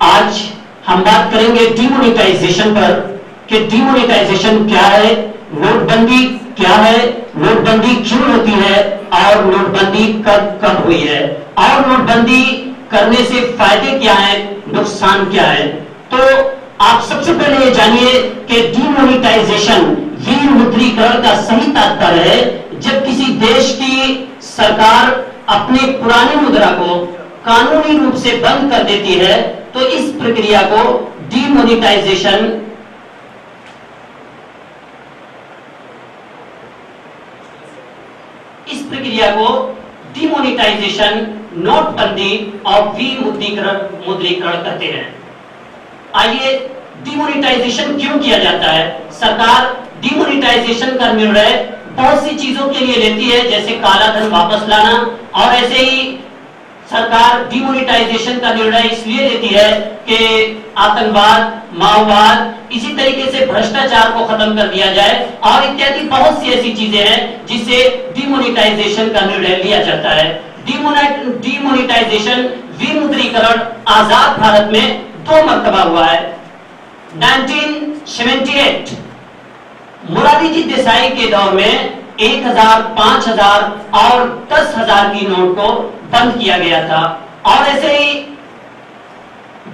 आज हम बात करेंगे डीमोनेटाइजेशन पर कि डीमोनेटाइजेशन क्या है, नोटबंदी क्या है, नोटबंदी क्यों होती है और नोटबंदी कब कब हुई है और नोटबंदी करने से फायदे क्या है, नुकसान क्या है। तो आप सबसे पहले ये जानिए कि डीमोनेटाइजेशन विमुद्रीकरण का सही तात्पर्य है जब किसी देश की सरकार अपने पुरानी मुद्रा को कानूनी रूप से बंद कर देती है तो इस प्रक्रिया को डीमोनेटाइजेशन नोटबंदी और विमुद्रीकरण कहते हैं। आइए, डीमोनेटाइजेशन क्यों किया जाता है? सरकार डीमोनेटाइजेशन का निर्णय बहुत सी चीजों के लिए लेती है, जैसे काला धन वापस लाना, और ऐसे ही सरकार डीमोनेटाइजेशन का निर्णय इसलिए लेती है कि आतंकवाद, माओवाद, इसी तरीके से भ्रष्टाचार को खत्म कर दिया जाए और इत्यादि बहुत सी ऐसी चीजें हैं जिससे डीमोनेटाइजेशन का निर्णय लिया जाता है। डीमोनेटाइजेशन विमुद्रीकरण आजाद भारत में 2 मरतबा हुआ है। 1978 मोरारजी जी देसाई के दौर में 1000, 5000 और 10,000 की नोट को बंद किया गया था, और ऐसे ही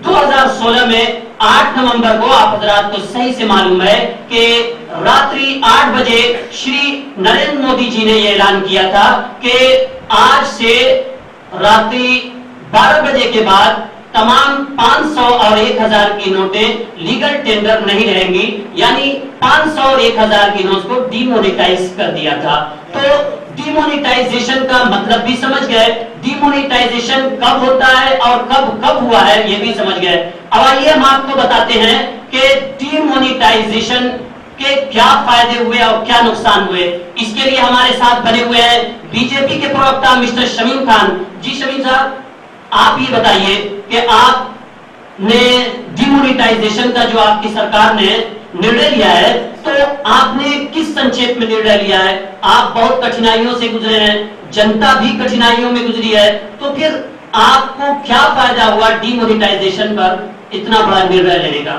2016 में 8 नवंबर को, आप हजरात को सही से मालूम है कि रात्रि 8 बजे श्री नरेंद्र मोदी जी ने यह ऐलान किया था कि आज से रात्रि 12 बजे के बाद तमाम 500 और 1000 की नोटें लीगल टेंडर नहीं रहेंगी, यानी 500 और 1000 की नोट को डीमोनेटाइज कर दिया था। तो डीमोनेटाइजेशन का मतलब भी समझ गए, डीमोनेटाइजेशन कब होता है और कब कब हुआ है ये भी समझ गए। अब आइए हम आपको बताते हैं कि डीमोनेटाइजेशन के क्या फायदे हुए और क्या नुकसान हुए। इसके लिए हमारे साथ बने हुए हैं बीजेपी के प्रवक्ता मिस्टर शमीम खान जी। शमीम साहब, आप ये बताइए कि आपने डीमोनेटाइजेशन का जो आपकी सरकार ने निर्णय लिया है, तो आपने किस संक्षेप में निर्णय लिया है? आप बहुत कठिनाइयों से गुजरे हैं, जनता भी कठिनाइयों में गुजरी है, तो फिर आपको क्या फायदा हुआ डीमोनेटाइजेशन पर इतना बड़ा निर्णय लेने का?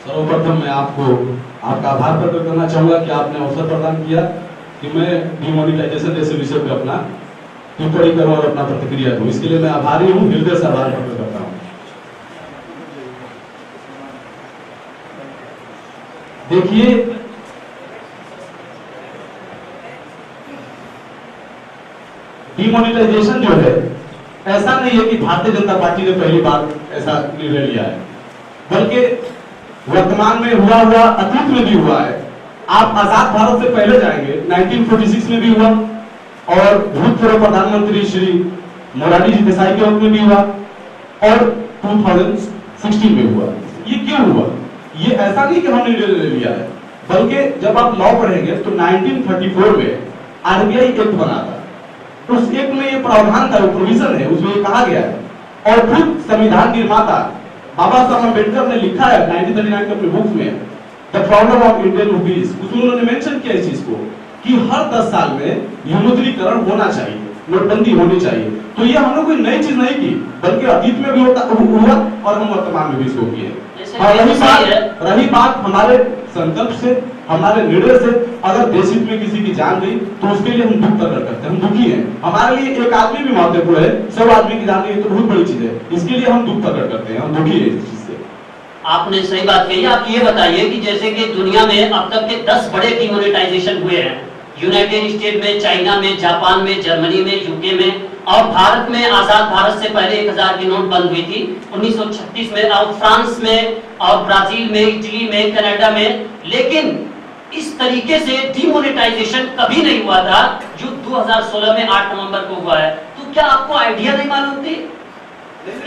सर्वप्रथम मैं आपका आभार प्रकट करना चाहूंगा कि आपने अवसर प्रदान किया कि मैं डीमोनेटाइजेशन जैसे विषय पे अपना टिप्पणी करूं और अपना प्रतिक्रिया दूं। इसके लिए मैं आभारी हूं, हृदय से आभार प्रकट करता हूं। देखिए, डीमोनेटाइजेशन जो है, ऐसा नहीं है कि भारतीय जनता पार्टी ने पहली बार ऐसा निर्णय लिया है, बल्कि वर्तमान में हुआ, अतीत में भी हुआ है। आप आजाद भारत से पहले जाएंगे, 1946 में भी हुआ, और भूतपूर्व प्रधानमंत्री श्री मोरारजी जी देसाई के वक्त में भी हुआ, और 2016 में हुआ। ये क्यों हुआ? ये ऐसा नहीं कि हमने निर्णय ले लिया है, बल्कि जब आप लॉ पढ़ेंगे तो 1934 में आरबीआई एक्ट बना था। तो उस एक्ट में ये प्रावधान था, प्रोविजन है, उसमें ये कहा गया है, और खुद संविधान निर्माता बाबा साहब अम्बेडकर ने लिखा है 1939 के अपने बुक में the problem of Indian rupees, उसमें उन्होंने मेंशन किया इस चीज को कि हर 10 साल में विमुद्रीकरण होना चाहिए, नोटबंदी होनी चाहिए। तो ये हमने कोई नई चीज नहीं की, बल्कि अतीत में भी हुआ और हम वर्तमान में भी इसको किए। और रही बात हमारे संकल्प से, हमारे निर्णय से, अगर देश हित में किसी की जान गई तो उसके लिए हम दुख प्रकट करते हैं, हम दुखी हैं। हमारे लिए एक आदमी भी महत्वपूर्ण है, 100 आदमी की जान गई तो बहुत बड़ी चीज है, इसके लिए हम दुख प्रकट करते हैं, हम दुखी है इस चीज से। आपने सही बात कही। आप ये बताइए कि जैसे कि दुनिया में अब तक के 10 बड़े डीमोनेटाइजेशन हुए हैं, यूनाइटेड स्टेट में, चाइना में, जापान में, जर्मनी में, यूके में, और भारत में आजाद भारत से पहले 1000 की नोट बंद हुई थी 1936 में, और फ्रांस में, और ब्राजील में, इटली में, कनाडा में। लेकिन इस तरीके से डीमोनेटाइजेशन कभी नहीं हुआ था जो 2016 में 8 नवंबर को हुआ है। तो क्या आपको आइडिया नहीं मालूम थी?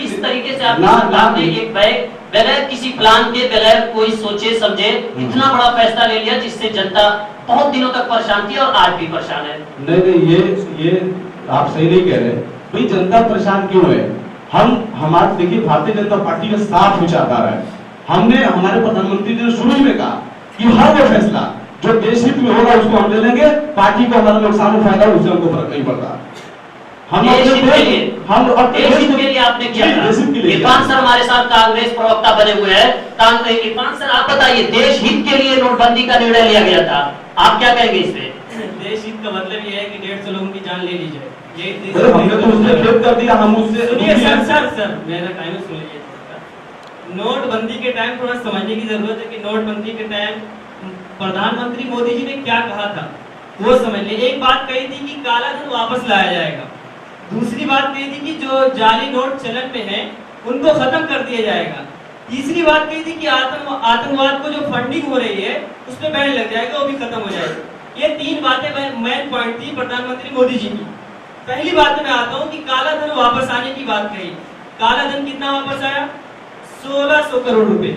इस तरीके से आपकी सरकार ने एक बैग बगैर किसी प्लान के, बगैर कोई सोचे समझे इतना बड़ा फैसला ले लिया जिससे जनता बहुत दिनों तक परेशान थी और आज भी परेशान है। नहीं, ये आप सही नहीं कह रहे भाई। जनता परेशान क्यों है? हमारे देखिए, भारतीय जनता पार्टी का साफ विचारधारा है। हमने, हमारे प्रधानमंत्री जी ने शुरू में कहा कि हर वो फैसला जो देश हित में होगा उसको हम ले लेंगे, पार्टी को हमारा नुकसान हो फायदा उससे हमको फर्क नहीं पड़ता। देश हित के लिए आपने किया था। इरफान सर हमारे साथ कांग्रेस प्रवक्ता बने हुए हैं। इरफान सर, आप बताइए, देश हित के लिए नोटबंदी का निर्णय लिया गया था, आप क्या कहेंगे इस पे? देश हित का मतलब ये है कि 150 लोगों की जान ले ली जाए। हमने तो उससे खेद कर दिया, हम उससे सर मेरा टाइम सुन लीजिए। नोटबंदी के टाइम थोड़ा समझने की जरूरत है कि नोटबंदी के टाइम प्रधानमंत्री मोदी जी ने क्या कहा था, वो समझ ले। एक बात कही थी कि काला धन वापस लाया जाएगा, दूसरी बात कही थी कि जो जाली नोट चलन में है उनको खत्म कर दिया जाएगा, तीसरी बात कही थी कि आतंकवाद को जो फंडिंग हो रही है उस पर बैन लग जाएगा, वो भी खत्म हो जाएगा। ये तीन बातें मेन पॉइंट थी प्रधानमंत्री मोदी जी की। पहली बात में आता हूँ कि काला धन वापस आने की बात कही। काला धन कितना वापस आया? 1600 करोड़ रुपए।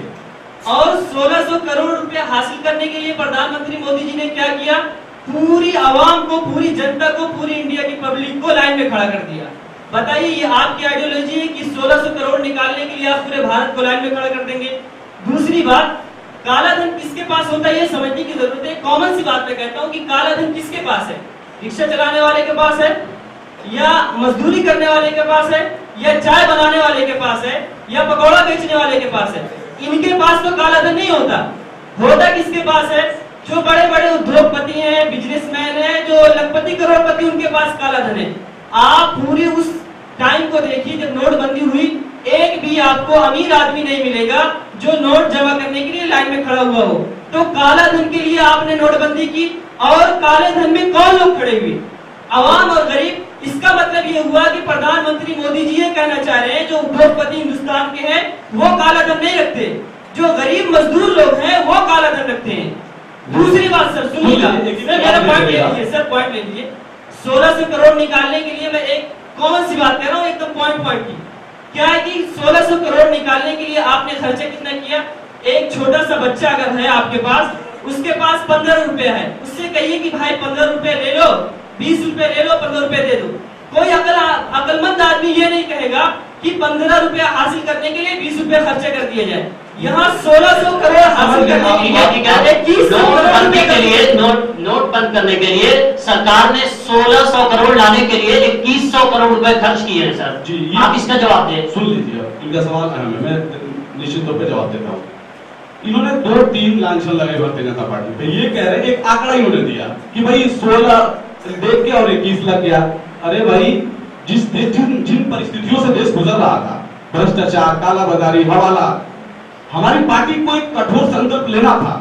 और 1600 करोड़ रुपए हासिल करने के लिए प्रधानमंत्री मोदी जी ने क्या किया? पूरी आवाम को, पूरी जनता को, पूरी इंडिया की पब्लिक को लाइन में खड़ा कर दिया। बताइए, ये आपकी आइडियोलॉजी है कि 1600 करोड़ निकालने के लिए आप पूरे भारत को लाइन में खड़ा कर देंगे? दूसरी बात, काला धन किसके पास होता है ये समझने की जरूरत है। कॉमन सी बात मैं कहता हूँ कि काला धन किसके पास है? रिक्शा चलाने वाले के पास है, या मजदूरी करने वाले के पास है, या चाय बनाने वाले के पास है, या पकौड़ा बेचने वाले के पास है। इनके पास तो काला धन नहीं होता। होता किसके पास है? जो बड़े बड़े उद्योगपति हैं, बिजनेसमैन हैं, जो लखपति करोड़पति, उनके पास काला धन है। आप पूरी उस टाइम को देखिए जब नोटबंदी हुई, एक भी आपको अमीर आदमी नहीं मिलेगा जो नोट जमा करने के लिए लाइन में खड़ा हुआ हो। तो काला धन के लिए आपने नोटबंदी की, और काले धन में कौन लोग खड़े हुए? आवाम और गरीब। इसका मतलब ये हुआ कि प्रधानमंत्री मोदी जी ये कहना चाह रहे हैं जो उद्योगपति हिंदुस्तान के हैं वो काला धन नहीं रखते, जो गरीब मजदूर लोग हैं वो काला धन रखते हैं। दूसरी बात सर सुनिएगा, मेरा पॉइंट ले लीजिए सर, पॉइंट ले लीजिए। 1600 करोड़ निकालने के लिए मैं एक कॉमन सी बात कह रहा हूँ, एकदम पॉइंट की। क्या है कि 1600 करोड़ निकालने के लिए आपने खर्चा कितना किया? एक छोटा सा बच्चा अगर है आपके पास, उसके पास 15 रुपए है, उससे कहिए कि भाई 15 रुपए ले लो, 20 रुपए ले लो, 15 रुपए दे दो। कोई अकलमंद आदमी ये नहीं कहेगा कि 15 रुपया हासिल करने के लिए 20 रुपए खर्चा कर दिया जाए। यहाँ 1600 करोड़ हासिल करने के लिए नोट बंद करने के लिए सरकार ने 1600 करोड़ लाने के लिए 2100 करोड़ रुपए खर्च किए हैं सर जी। आप इसका जवाब दें। सुन लीजिए, इनका सवाल अहम है, मैं निश्चित तौर पे जवाब देता हूँ। इन्होंने 2-3 लांछन लगाए भारतीय जनता पार्टी पे। ये कह रहे हैं, एक आंकड़ा इन्होंने दिया कि भाई 16 देख के और 21 लग गया। अरे भाई, जिन परिस्थितियों से देश गुजर रहा था, भ्रष्टाचार, कालाबाजारी, हवाला, हमारी पार्टी को एक कठोर संकल्प लेना था।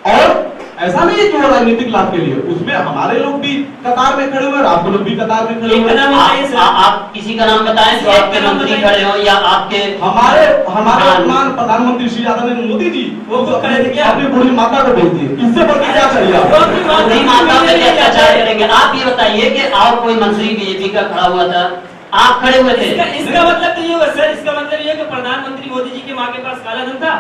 और ऐसा नहीं है कि वो राजनीतिक लाभ के लिए, उसमें हमारे लोग भी कतार में खड़े हुए, आप लोग भी कतार में खड़े हुए। आप किसी का नाम बताएं जो आपके मंत्री खड़े हो या आपके हमारे वर्तमान प्रधानमंत्री श्री आदरणीय मोदी जी वो खड़े थे, अपनी बूढ़ी माता को भेज दिए। इससे बढ़ के क्या चाहिए? बूढ़ी माता पे अत्याचार करेंगे? आप ये बताइए कि और कोई मंत्री बीजेपी का खड़ा हुआ था, आप खड़े हुए थे? इसका मतलब तो ये हुआ सर, इसका मतलब ये कि प्रधानमंत्री मोदी जी की माँ के पास काला धन था।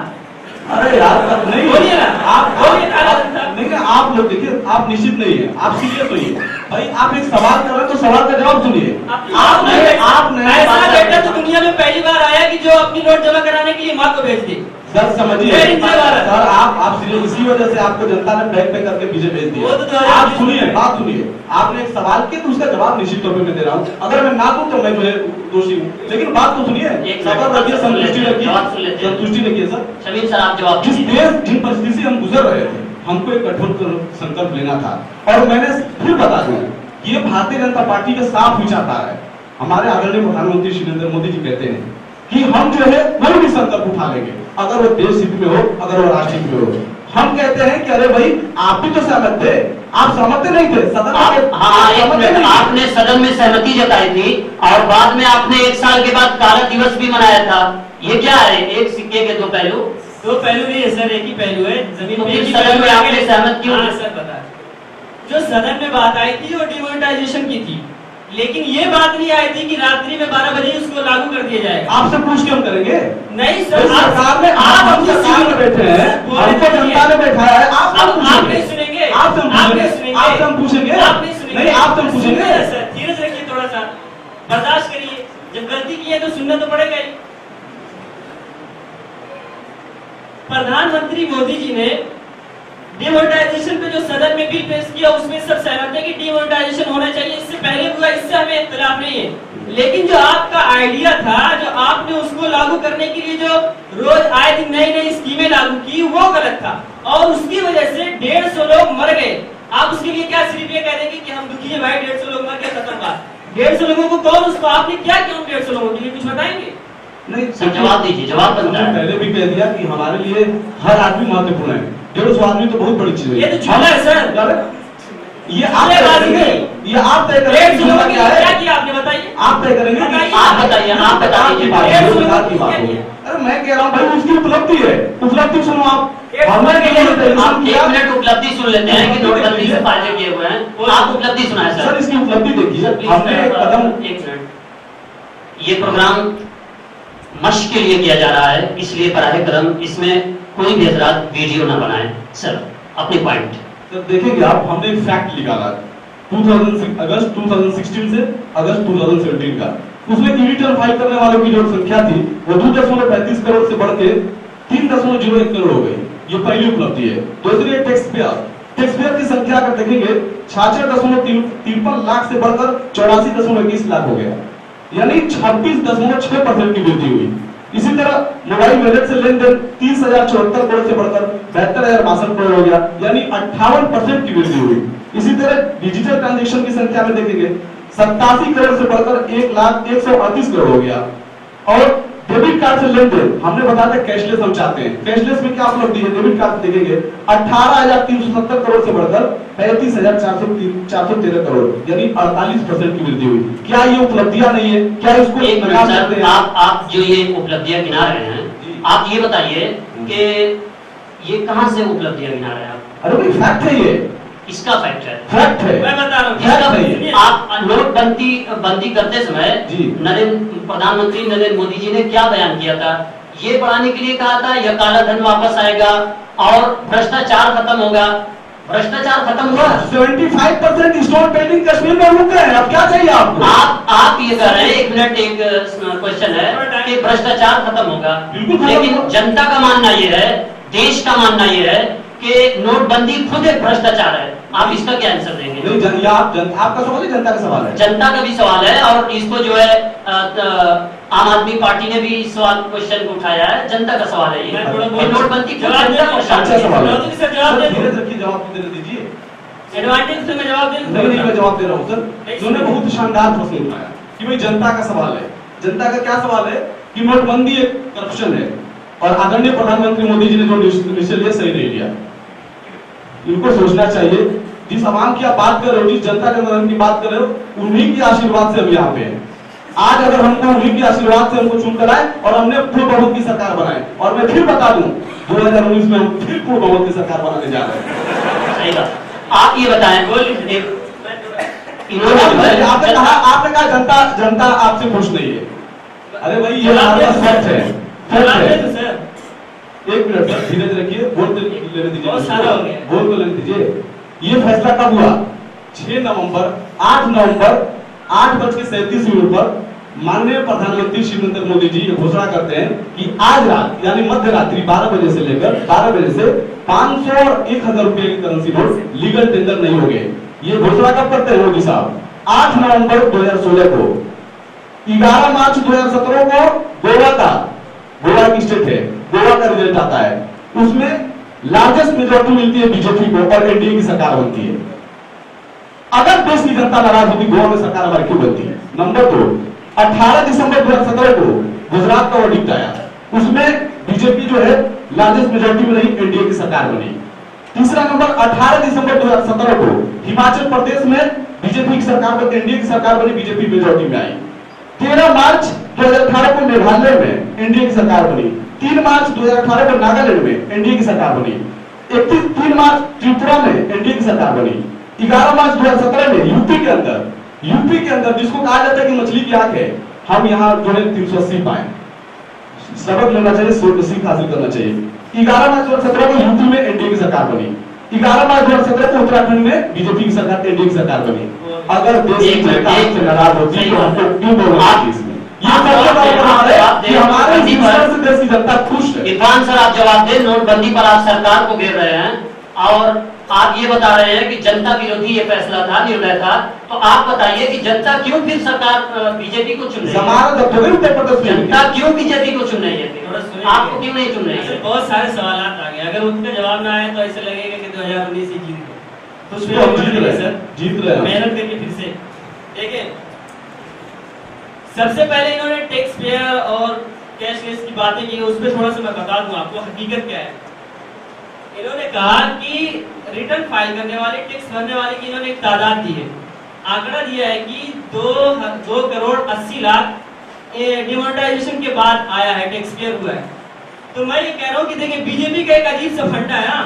अरे यार नहीं बोलिए ना, आप बोलिए काला धन था। नहीं, आप लोग देखिए, आप निश्चित नहीं है, आप सीरियस होइए भाई। आप एक सवाल कर रहे हैं तो सवाल का जवाब सुनिए। आपने ऐसा बेटा तो दुनिया में पहली बार आया कि जो अपनी नोट जमा कराने के लिए माँ को भेज दी। सर समझिए सर, आप सीरियस, इसी वजह से आपको जनता ने बैक पे करके पीछे भेज दिया। आप सुनिए, बात सुनिए। आपने एक सवाल किया तो उसका जवाब निश्चित तौर पे मैं दे रहा हूँ। अगर मैं ना दूं तो मैं दोषी हूँ, लेकिन बात तो सुनिए। संतुष्टि रखिए सर। शमीम सर आप जवाब। जिन परिस्थिति से हम गुजर रहे थे, हमको एक कठोर संकल्प लेना था। और मैंने फिर बता दूं, ये भारतीय जनता पार्टी का साफ विचारधारा है। हमारे आदरणीय प्रधानमंत्री श्री नरेंद्र मोदी जी कहते हैं कि हम जो है कोई भी संकल्प उठा लेंगे, अगर वो देश हित में हो, अगर वो राष्ट्र हित में हो। हम कहते हैं कि अरे भाई, आप भी तो सहमत थे, आप सहमत नहीं थे सदन में? आपने सदन में सहमति जताई थी और बाद में आपने 1 साल के बाद काला दिवस भी मनाया था। ये क्या है? एक सिक्के के 2 पहलू? 2 पहलू नहीं है सर, एक ही पहलू है। जमीन पे सदन में आपने सहमत क्यों? सर बता, जो सदन में बात आई थी वो डिमोनेटाइजेशन की थी। लेकिन ये बात नहीं आई थी कि रात्रि में 12 बजे उसको लागू कर दिया जाएगा। आपसे पूछ के हम करेंगे? नहीं इस सर, सरकार में आप हम सरकार में बैठे हैं, हमको जनता ने बैठाया है, आप आप नहीं सुनेंगे, आपसे हम आप नहीं पूछेंगे, सुनेंगे, आपसे हम पूछेंगे, आप नहीं सुनेंगे, नहीं आपसे हम पूछेंगे। सर धीरज रखिए, थोड़ा सा बर्दाश्त करिए, जब गलती की है तो सुनना तो पड़ेगा ही। प्रधानमंत्री मोदी जी ने डिमोनेटाइजेशन पे जो सदन में बिल पेश किया उसमें सब सहमत है कि डिमोनेटाइजेशन होना चाहिए, इससे पहले हुआ, इससे हमें इख्तिलाफ नहीं है। लेकिन जो आपका आइडिया था, जो आपने उसको लागू करने के लिए जो रोज आए दिन नई नई स्कीमें लागू की, वो गलत था और उसकी वजह से 150 लोग मर गए। आप उसके लिए क्या सिर्फ ये कह देंगे कि हम दुखी है भाई, 150 लोग मर गए, खत्म बात। 150 लोगों को कौन, उसको आपने क्या किया 150 लोगों के लिए, कुछ बताएंगे? नहीं सर जवाब दीजिए, जवाब बनता है। पहले भी कह दिया कि हमारे लिए हर आदमी महत्वपूर्ण है, 150 आदमी तो बहुत बड़ी चीज है। ये तो झूठा है सर, ये आप तय करेंगे, ये आप तय करेंगे 150 लोगों के क्या लिए क्या है, किया आपने, बताइए। आप तय करेंगे कि आप बताइए, आप बता दीजिए। 150 लोगों की बात हो। अरे मैं कह रहा हूँ भाई उसकी उपलब्धि है, उपलब्धि सुनो आप। हमने आप डिमोनेटाइजेशन एक किया, मिनट उपलब्धि सुन लेते हैं कि नोटबंदी से फायदे किए हुए हैं। आप उपलब्धि सुनाए सर सर। इसकी उपलब्धि देखिए, प्लीज हमने एक सर, कदम, एक मिनट। ये प्रोग्राम मश्क के लिए किया जा रहा है, इसलिए बराह करम इसमें कोई भी हजरात वीडियो ना बनाएं। सर अपने पॉइंट। तो देखेंगे आप, हमने एक फैक्ट निकाला 2006 अगस्त 2016 से अगस्त 2017 का। उसमें ई रिटर्न फाइल करने वालों की जो संख्या थी वो 2.35 करोड़ से बढ़ के 3.01 करोड़ हो गई। ये पहली उपलब्धि है। दूसरी है टैक्स पेयर की संख्या अगर देखेंगे 66.53 लाख से बढ़कर 84.21 लाख हो गया, यानी 26.6% की वृद्धि हुई। इसी तरह मोबाइल वैलेट से लेन देन 30,074 करोड़ से बढ़कर 72,062 करोड़ हो गया, यानी 58% की वृद्धि हुई। इसी तरह डिजिटल ट्रांजैक्शन की संख्या में देखेंगे 87 करोड़ से बढ़कर 1,138 करोड़ हो गया। और डेबिट कार्ड से लेन देन हमने बताया था कैशलेस हम चाहते हैं, कैशलेस में क्या उपलब्धि है, डेबिट कार्ड से देखेंगे 18,370 करोड़ से बढ़कर 35,413 करोड़, यानी 48% की वृद्धि हुई। क्या ये उपलब्धियां नहीं है? क्या इसको एक मिनट सर, आप जो ये उपलब्धियां गिना रहे हैं, आप ये बताइए कि ये कहां से उपलब्धियां गिना रहे हैं आप? अरे भाई फैक्ट है, ये इसका फैक्ट है, फैक्ट है, मैं बता रहा हूँ, फैक्ट है ये। आप नोटबंदी करते समय जी। प्रधानमंत्री नरेंद्र मोदी जी ने क्या बयान किया था? ये बढ़ाने के लिए कहा था यह काला धन वापस आएगा और भ्रष्टाचार खत्म होगा। भ्रष्टाचार खत्म हुआ। 75% स्टोन पेंटिंग कश्मीर में रुक गए हैं, अब क्या चाहिए आपको? आप ये कह रहे हैं, एक मिनट, एक क्वेश्चन है कि भ्रष्टाचार खत्म होगा, बिल्कुल खत्म लेकिन होगा। जनता का मानना ये है, देश का मानना ये है कि नोटबंदी खुद एक भ्रष्टाचार है। आप इसका क्या आंसर देंगे? नहीं, आपका सवाल है, जनता का सवाल है। जनता का भी सवाल है और इसको जो है आम आदमी पार्टी ने भी इस सवाल क्वेश्चन को उठाया है। जनता का सवाल है ये, मैं थोड़ा कि नोटबंदी खुद जवाब जनता दे- परेशान अच्छा है। सवाल है। सर जवाब दे सर, दो। धीरे रखिए, जवाब तो देने दीजिए। एडवांटेज से मैं जवाब दे दूं? नहीं, मैं जवाब दे रहा हूँ सर। उन्होंने बहुत शानदार प्रश्न उठाया कि भाई जनता का सवाल है। जनता का क्या सवाल है कि नोटबंदी एक करप्शन है और आदरणीय प्रधानमंत्री मोदी जी ने जो डिसीजन लिया सही नहीं लिया। इनको सोचना चाहिए, जिस आवाम की आप बात कर रहे हो, जिस जनता के की बात कर रहे हो, उन्हीं के आशीर्वाद से हम यहाँ पे हैं। आज अगर हमको उन्हीं के आशीर्वाद से हमको चुनकर आए और हमने पूर्ण बहुमत की सरकार बनाए, और मैं फिर बता दूं 2019 में हम फिर पूर्ण बहुमत की सरकार बनाने जा रहे हैं। सही बात। आप ये बताएं, आपने कहा जनता आपसे खुश नहीं है। अरे भाई ये जवाब हमारा दे- फैक्ट है, फैक्ट जवाब दे है। दो सर। एक मिनट सर, धीरे धीरे रखिए, बोल तो लेने दीजिए, बहुत सारा हो गया। बोल तो लेने दीजिए। ये फैसला कब हुआ? 8 नवंबर 8:37 पर माननीय प्रधानमंत्री श्री नरेंद्र मोदी जी घोषणा करते हैं कि आज रात यानी मध्य रात्रि 12 बजे से लेकर 12 बजे से 500 और 1000 रुपए की करेंसी नोट लीगल टेंडर नहीं होंगे। ये घोषणा कब करते हैं मोदी साहब? 8 नवंबर 2016 को। 11 मार्च 2017 को गोवा की स्टेट है, गोवा का रिजल्ट आता है, उसमें लार्जेस्ट मेजॉरिटी मिलती है बीजेपी को और एनडीए की सरकार बनती है। अगर देश की जनता नाराज होती, गोवा में सरकार हमारी क्यों बनती है? नंबर 2, 18 दिसंबर 2017 को गुजरात का वर्डिक्ट आया, उसमें बीजेपी जो है लार्जेस्ट मेजॉरिटी में रही, एनडीए की सरकार बनी। तीसरा नंबर 18 दिसंबर 2017 को हिमाचल प्रदेश में बीजेपी की सरकार बनी, एनडीए की सरकार बनी, बीजेपी मेजॉरिटी में आई। 13 मार्च 2018 को मेघालय में एनडीए की सरकार बनी। 3 मार्च 2018 को नागालैंड में एनडीए की सरकार बनी। 3 मार्च त्रिपुरा में एनडीए की सरकार बनी। 11 मार्च 2017 में यूपी के अंदर यूपी के अंदर जिसको कहा जाता है कि मछली की आंख है, हम यहाँ जो है 380 पाए। सबक लेना चाहिए, सीख हासिल करना चाहिए। 11 मार्च 2017 को यूपी में एनडीए की सरकार बनी, 11 मार्च 2017 को उत्तराखंड में बीजेपी की सरकार, एनडीए की सरकार बनी। अगर देश की जनता हमसे नाराज होती तो हमको क्यों बोलना चाहिए इसमें? ये सबसे बड़ा सवाल है कि हमारे विश्वास से देश की जनता खुश है। इरफान सर आप जवाब दें, नोटबंदी पर आप सरकार को घेर रहे हैं और आप ये बता रहे हैं कि जनता विरोधी ये फैसला था, निर्णय था, तो आप बताइए कि जनता क्यों फिर सरकार बीजेपी को चुन रही है? उत्तर प्रदेश में जनता क्यों बीजेपी को चुन रही है? आपको क्यों नहीं चुन रही है? बहुत सारे सवाल आ गए, अगर उनका जवाब ना आए तो ऐसा लगेगा कि 2019 ही जीत गए। तो जीत रहे मेहनत करके फिर से देखिए। सबसे पहले इन्होंने टैक्स पेयर और कैशलेस की बातें की, उस पर थोड़ा सा मैं बता दूं आपको हकीकत क्या है। इन्होंने कहा कि रिटर्न फाइल करने वाले, टैक्स भरने वाले की इन्होंने एक तादाद दी है, आंकड़ा दिया है कि 2 करोड़ 80 लाख डिमोनेटाइजेशन के बाद आया है, टैक्स पेयर हुआ है। तो मैं ये कह रहा हूँ कि देखिए बीजेपी का एक अजीब सा फंडा है ना,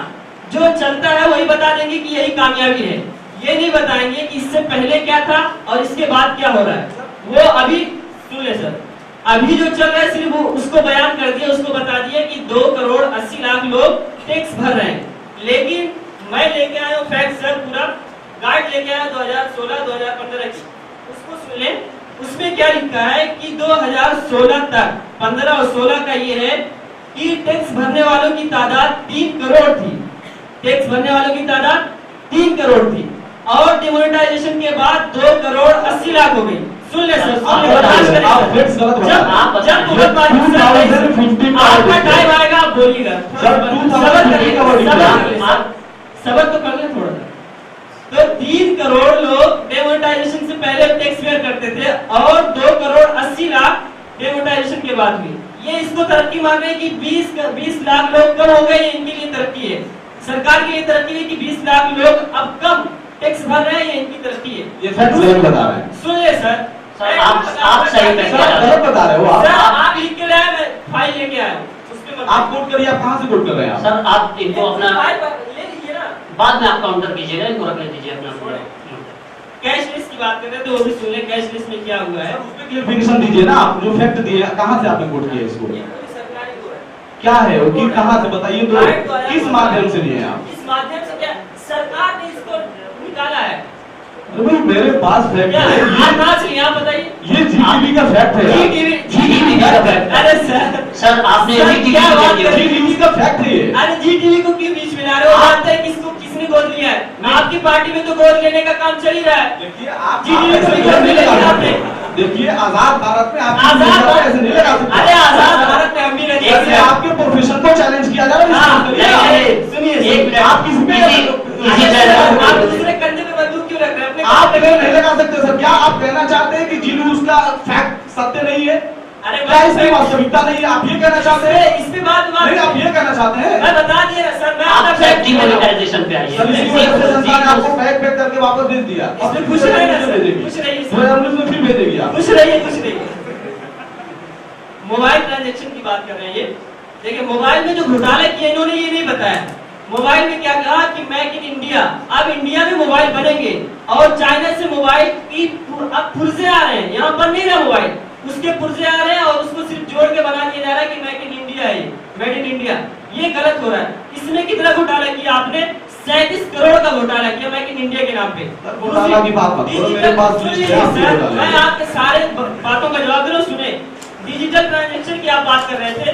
जो चलता है वही बता देंगे कि यही कामयाबी है, ये नहीं बताएंगे कि इससे पहले क्या था और इसके बाद क्या हो रहा है। वो अभी सुन ले सर, अभी जो चल रहा है सिर्फ उसको बयान कर दिया, उसको बता दिया कि 2 करोड़ 80 लाख लोग टैक्स भर रहे हैं। लेकिन मैं लेके आया हूँ फैक्ट सर, पूरा गाइड लेके आया 2016-2015 की, उसको सुन ले। उसमें क्या लिखा है कि 2016 तक 15 और 16 का ये है कि टैक्स भरने वालों की तादाद 3 करोड़ थी, टैक्स भरने वालों की तादाद 3 करोड़ थी और डिमोनेटाइजेशन के बाद 2 करोड़ 80 लाख हो गई। सुन ले सर, आपका टाइम आएगा आप बोलिएगा, सबक तो कर ले थोड़ा सा। तो 3 करोड़ लोग डिमोनेटाइजेशन से पहले टैक्स पेयर करते थे और 2 करोड़ 80 लाख डिमोनेटाइजेशन के बाद हुई। ये इसको तरक्की मान रहे हैं कि 20 लाख लोग कम हो गए, इनके लिए तरक्की है। सरकार के लिए तरक्की है कि 20 लाख लोग अब कम टैक्स भर रहे हैं, ये इनकी तरक्की है। ये फैक्ट सही बता रहे हैं। सुनिए सर, आप सही गलत बता रहे हो। आप लिख के लाए, मैं फाइल लेके आया हूं, उसपे आप कोट करिए, आप कहां से कोट कर रहे हैं? सर आप इनको अपना ले लीजिए ना, बाद में आप काउंटर कीजिएगा, इनको रख ले दीजिए अपना। कैशलेस की बात कर रहे थे, वो भी सुन ले, कैशलेस में क्या हुआ है उस पे क्लेरिफिकेशन दीजिए ना, आप जो फैक्ट दिए कहां से आपने कोट किया इसको? ये पूरी सरकारी को है। क्या है वो, कि कहां से बताइए तो, किस माध्यम से लिए आप? इस माध्यम से क्या सरकार ने इसको निकाला है? भाई मेरे पास फैक्ट है, ये बताइए, ये जीटीवी का फैक्ट है। जीटीवी का फैक्ट। अरे सर आपने जीटीवी का फैक्ट है ये। अरे जीटीवी को क्यों बीच में ला रहे हो? बात है किसको, किसने गोद लिया है? आपकी पार्टी में तो गोद लेने का काम चल ही रहा है। देखिए आप जीटीवी को गोद नहीं लेंगे आपने। देखिए आजाद भारत में आप आजाद ऐसे नहीं लगा सकते। अरे आजाद भारत में हम भी रहते हैं। आपके प्रोफेशन को चैलेंज किया जा रहा है। सुनिए, आप किसी आप दूसरे कंधे पे बंदूक क्यों रख रहे हैं? अपने आप नहीं लगा सकते सर। क्या आप कहना चाहते हैं कि जिन्हों उसका फैक्ट सत्य नहीं है? अरे क्या इसकी वास्तविकता नहीं है? आप ये कहना चाहते हैं? इस पे बात नहीं, आप ये कहना चाहते हैं? मैं बता दिया ना सर, मैं आप आपका फैक्ट डिमोनेटाइजेशन पे आइए। सर इसकी वजह से संस्था ने आपको पैक करके वापस भेज दिया। इसमें खुश रहिए ना सर, खुश रहिए सर, 2019 में फिर भेजेगी आप। खुश रहिए, खुश रहिए। मोबाइल ट्रांजैक्शन की बात कर रहे हैं ये। देखिए मोबाइल में जो घोटाला किया इन्होंने ये नहीं बताया। मोबाइल में क्या कहा कि मेक इन इंडिया, अब इंडिया में मोबाइल बनेंगे और चाइना से मोबाइल की अब पुर्जे आ रहे हैं, यहाँ पर नहीं रहा मोबाइल, उसके पुर्जे आ रहे हैं और उसको सिर्फ जोड़ के बना दिया जा रहा है कि मेक इन इंडिया है, मेड इन इंडिया। ये गलत हो रहा है। इसमें कितना घोटाला किया आपने? 37 करोड़ का घोटाला किया मेक इन इंडिया के नाम पे। घोटाला की बात मत करो, मेरे पास मैं आपके सारे बातों का जवाब दे रहा हूं, सुने। डिजिटल ट्रांजैक्शन की आप बात कर रहे थे।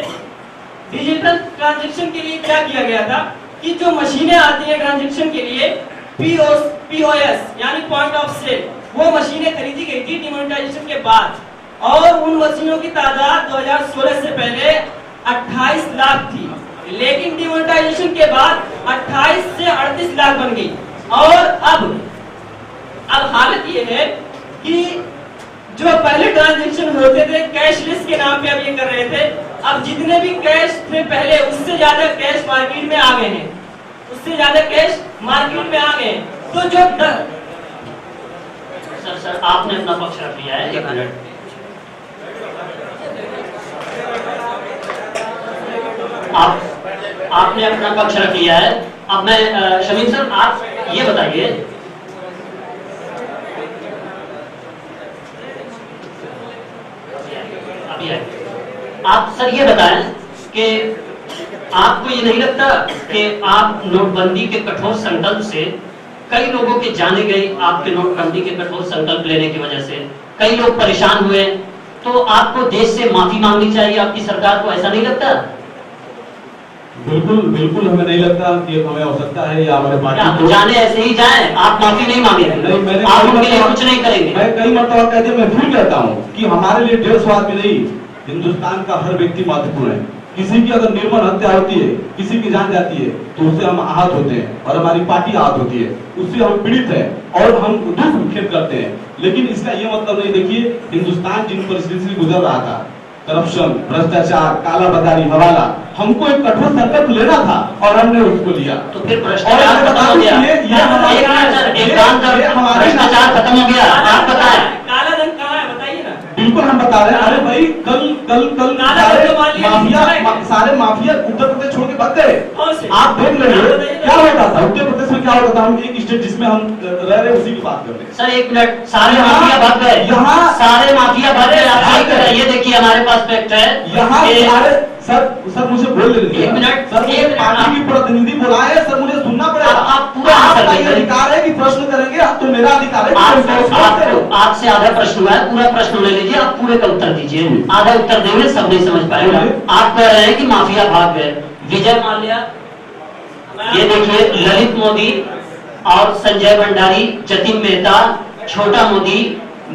डिजिटल ट्रांजैक्शन के लिए क्या किया गया था कि जो मशीनें आती है ट्रांजैक्शन के लिए, POS यानी पॉइंट ऑफ सेल, वो मशीनें खरीदी गई थी डिमोनेटाइजेशन के बाद और उन मशीनों की तादाद 2016 से पहले 28 लाख थी, लेकिन डिमोनेटाइजेशन के बाद 28 से 38 लाख बन गई। और अब हालत ये है कि जो पहले ट्रांजैक्शन होते थे कैशलेस के नाम पे अब ये कर रहे थे, अब जितने भी कैश थे पहले उससे ज्यादा कैश मार्केट में आ गए हैं, उससे ज्यादा कैश मार्केट में आ गए हैं। तो जो सर आपने अपना पक्ष रख लिया है, 1 मिनट। आपने अपना पक्ष रख लिया है। अब मैं शमीम सर आप ये बताइए आप सर ये बताएं कि आपको ये नहीं लगता कि आप नोटबंदी के कठोर संकल्प से कई लोगों के जाने गए, आपके नोटबंदी के कठोर संकल्प लेने की वजह से कई लोग परेशान हुए, तो आपको देश से माफी मांगनी चाहिए आपकी सरकार को, ऐसा नहीं लगता? बिल्कुल बिल्कुल हमें नहीं लगता कि हमें आवश्यकता है या हमारे पार्टी को जाने ऐसे ही जाए, आप माफी नहीं मांगेंगे, आप उनके लिए कुछ नहीं करेंगे। मैं कई मरतबा कहते मैं फिर कहता हूँ कि हमारे लिए 150 आदमी नहीं, हिंदुस्तान का हर व्यक्ति महत्वपूर्ण है। किसी की अगर निर्मम हत्या होती है, किसी की जान जाती है, तो उससे हम आहत होते हैं और हमारी पार्टी आहत होती है, उससे हम पीड़ित हैं और हम दुख विक्षेप करते हैं। लेकिन इसका ये मतलब नहीं, देखिए हिंदुस्तान जिन परिस्थिति से गुजर रहा था, करप्शन, भ्रष्टाचार, काला बाजारी, हवाला, हमको एक कठोर संकल्प लेना था और हमने उसको लिया। तो फिर भ्रष्टाचार खत्म हो गया, भ्रष्टाचार खत्म हो गया, आप बताएं। काला धन कहाँ है बताइए ना। बिल्कुल हम बता रहे हैं। अरे भाई कल सारे माफिया उत्तर प्रदेश छोड़ के भाग गए। आप देख लेंगे क्या होता था उत्तर प्रदेश में, क्या होता था। हम एक स्टेट जिसमें हम रह रहे उसी की बात कर रहे हैं। सर एक मिनट, सारे माफिया भाग गए, यहाँ सारे माफिया भाग गए, आप सही कर रहे हैं। ये देखिए हमारे पास फैक्ट है यहाँ सारे सर मुझे बोल दीजिए। एक मिनट सर, एक पार्टी की प्रतिनिधि बुलाए सर, मुझे सुनना पड़ेगा। आप पूरा आपका ये अधिकार है कि प्रश्न करेंगे, तो मेरा अधिकार है। आपसे आधा प्रश्न हुआ है, पूरा प्रश्न ले लीजिए, आप पूरे का उत्तर दीजिए। आधा उत्तर देंगे सब नहीं समझ पाएगा। आप कह रहे हैं कि माफिया भाग गए, विजय माल्या, ये देखिए ललित मोदी और संजय भंडारी, जतिन मेहता, छोटा मोदी,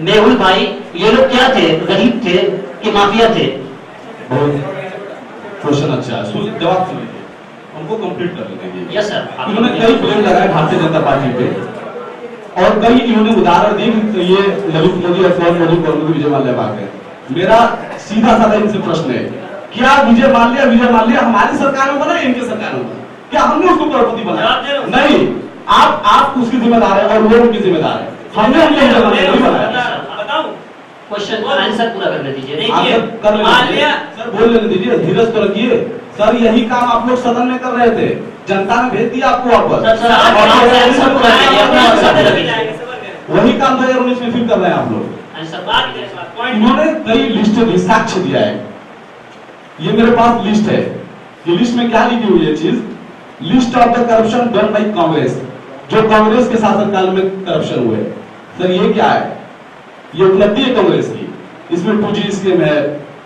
मेहुल भाई, ये लोग क्या थे, गरीब थे कि माफिया थे? क्वेश्चन अच्छा है, जवाब सुनिए, हमको कंप्लीट कर लेंगे। Yes sir. इन्होंने कई ब्लेम लगाए भारतीय जनता पार्टी पे और कई इन्होंने उदाहरण दिए, ये ललित मोदी और सोन मोदी को विजय माल्या भाग गए। मेरा सीधा साधा इनसे प्रश्न है, क्या विजय माल्या हमारी सरकार में बना, इनके सरकार में बना? क्या हमने उसको करोड़पति बनाया? नहीं, आप उसकी जिम्मेदार है और वो उनकी जिम्मेदार है। हमने उनके विजय माल्या नहीं बनाया। क्वेश्चन आंसर पूरा करने दीजिए। सर बोल लेने दीजिए, धीरज तो रखिए। सर यही काम आप लोग सदन में कर रहे थे, जनता ने भेज दिया आपको वापस। वही काम 2019 में फिर कर रहे हैं आप लोग। इन्होंने कई लिस्ट दी, साक्ष्य दिया है। ये मेरे पास लिस्ट है, ये लिस्ट में क्या लिखी हुई है चीज, list of the corruption done by Congress, जो कांग्रेस के शासनकाल में करप्शन हुए। सर ये क्या है, ये उपलब्धि है कांग्रेस की। इसमें 2G स्कीम है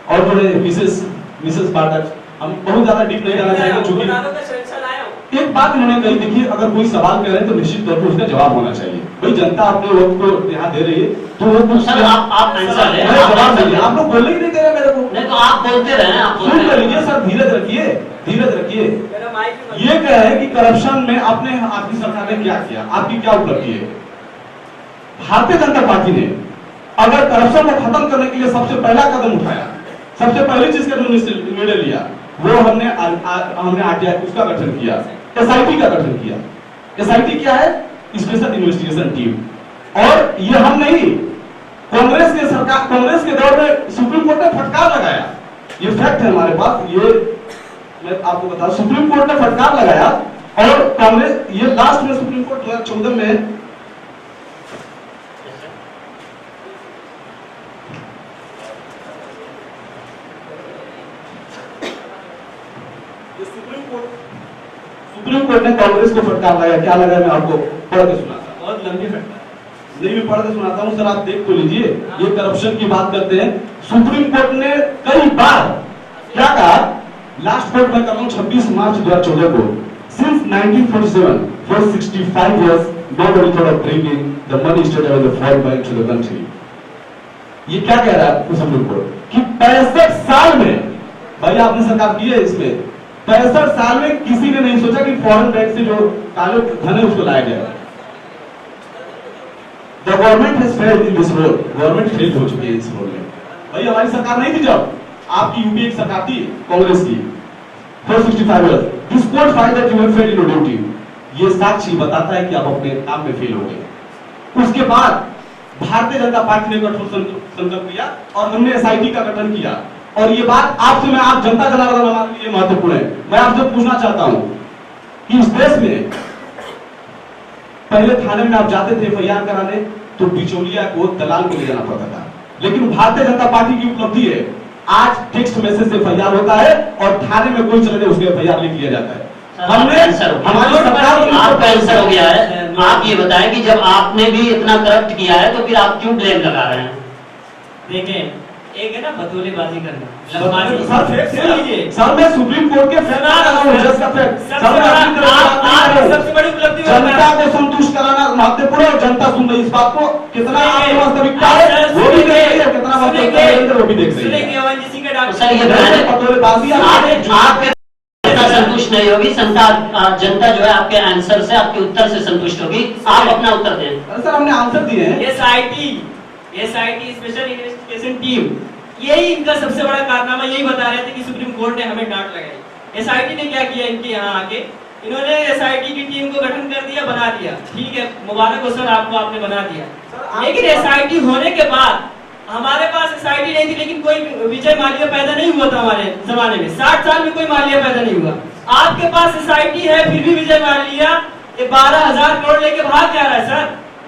और जो है मिसेस पाठक, हम बहुत ज्यादा डीप नहीं जाना चाहेंगे क्योंकि एक बात इन्होंने कही, देखिए अगर कोई सवाल कर रहे हैं तो निश्चित तौर पर उसका जवाब होना चाहिए। भाई जनता अपने वक्त को यहाँ दे रही है तो वो सर आप आंसर दें, जवाब दीजिए। आप लोग बोलने ही नहीं दे रहे मेरे को। नहीं तो आप बोलते रहे, आप सुन कर लीजिए सर, धीरज रखिए, धीरज रखिए। ये कह रहे हैं कि करप्शन में आपने, आपकी सरकार ने क्या किया, आपकी क्या उपलब्धि है। भारतीय जनता पार्टी ने अगर करप्शन को खत्म करने के लिए सबसे पहला कदम उठाया, सबसे पहली चीज का जो निर्णय लिया वो हमने आरटीआई उसका गठन किया, एसआईटी का गठन किया। एसआईटी क्या है, स्पेशल इन्वेस्टिगेशन टीम। और ये हम नहीं, कांग्रेस के सरकार, कांग्रेस के दौर में सुप्रीम कोर्ट ने फटकार लगाया, ये फैक्ट है हमारे पास, ये मैं आपको बता, सुप्रीम कोर्ट ने फटकार लगाया और कांग्रेस, ये लास्ट में सुप्रीम कोर्ट 2014 में सुप्रीम कोर्ट ने कांग्रेस को फटकार लगाया। क्या लगा, मैं आपको पढ़ के सुनाता हूं, बहुत लंबी फटकार नहीं मैं पढ़ के सुनाता हूं सर, आप देख तो लीजिए। ये करप्शन की बात करते हैं, सुप्रीम कोर्ट ने कई बार क्या कहा, लास्ट कोर्ट में कर रहा हूं 26 मार्च 2014 को, since 1947 for 65 years nobody thought of bringing the money straight out of the foreign bank to the country। ये क्या कह रहा है सुप्रीम कोर्ट कि 65 साल में, भाई आपने सरकार की है, इसमें 65 साल में किसी ने नहीं सोचा कि फॉरेन बैंक से जो काले धन है उसको लाया जाए। The government has failed in this role, government fail हो चुकी है इस रोल में। भाई हमारी सरकार नहीं थी जब, आपकी यूपीए की सरकार थी कांग्रेस की, for 65 years this court find that you have failed in your duty। ये साक्षी बताता है कि आप अपने काम में फेल हो गए। उसके बाद भारतीय जनता पार्टी ने कठोर संकल्प लिया और हमने एसआईटी का गठन किया। और ये बात आपसे, मैं आप जनता जनार्दन हमारे लिए महत्वपूर्ण है, मैं आपसे पूछना चाहता हूं कि इस देश में पहले थाने में आप जाते थे एफआईआर कराने तो बिचौलिया को, दलाल को ले जाना पड़ता था, लेकिन भारतीय जनता पार्टी की उपलब्धि है आज टेक्स्ट मैसेज से FIR होता है और थाने में कोई चले जाए उसके FIR लिख लिया जाता है। हमने हमारी सरकार आपका आंसर हो गया है। आप ये बताएं कि जब आपने भी इतना करप्ट किया है तो फिर आप क्यों ब्लेम लगा रहे हैं? देखें, एक है ना बतौलेबाजी करना, सर मैं सुप्रीम कोर्ट के फैसला कर रहा हूं, जज का फैसला। सर मैं अपनी तरफ से बात नहीं कर रहा हूं। सबसे बड़ी उपलब्धि जनता को संतुष्ट कराना महत्वपूर्ण है और जनता सुन रही इस बात को, कितना आपकी वास्तविकता है वो भी देख रही है, कितना वास्तविकता है वो भी देख रही है। ONGC के डॉक्टर सर ये पतोलेबाजी आपके संतुष्ट नहीं होगी, जनता जो है आपके आंसर से, आपके उत्तर से संतुष्ट होगी। आप अपना उत्तर दें। सर हमने आंसर दिए हैं। SIT स्पेशल इन्वेस्टिगेशन टीम, यही इनका सबसे बड़ा कारनामा, यही बता रहे थे कि सुप्रीम कोर्ट ने हमें डांट लगाई। SIT ने क्या किया इनके यहाँ आके, इन्होंने SIT की टीम को गठन कर दिया, बना दिया। ठीक है, मुबारक हो सर आपको, आपने बना दिया। लेकिन SIT होने के बाद हमारे पास SIT नहीं थी, लेकिन कोई विजय माल्या पैदा नहीं हुआ था हमारे जमाने में। 60 साल में कोई माल्या पैदा नहीं हुआ। आपके पास SIT है, फिर भी विजय माल्या 12,000 करोड़ लेके भाग जा रहा है सर।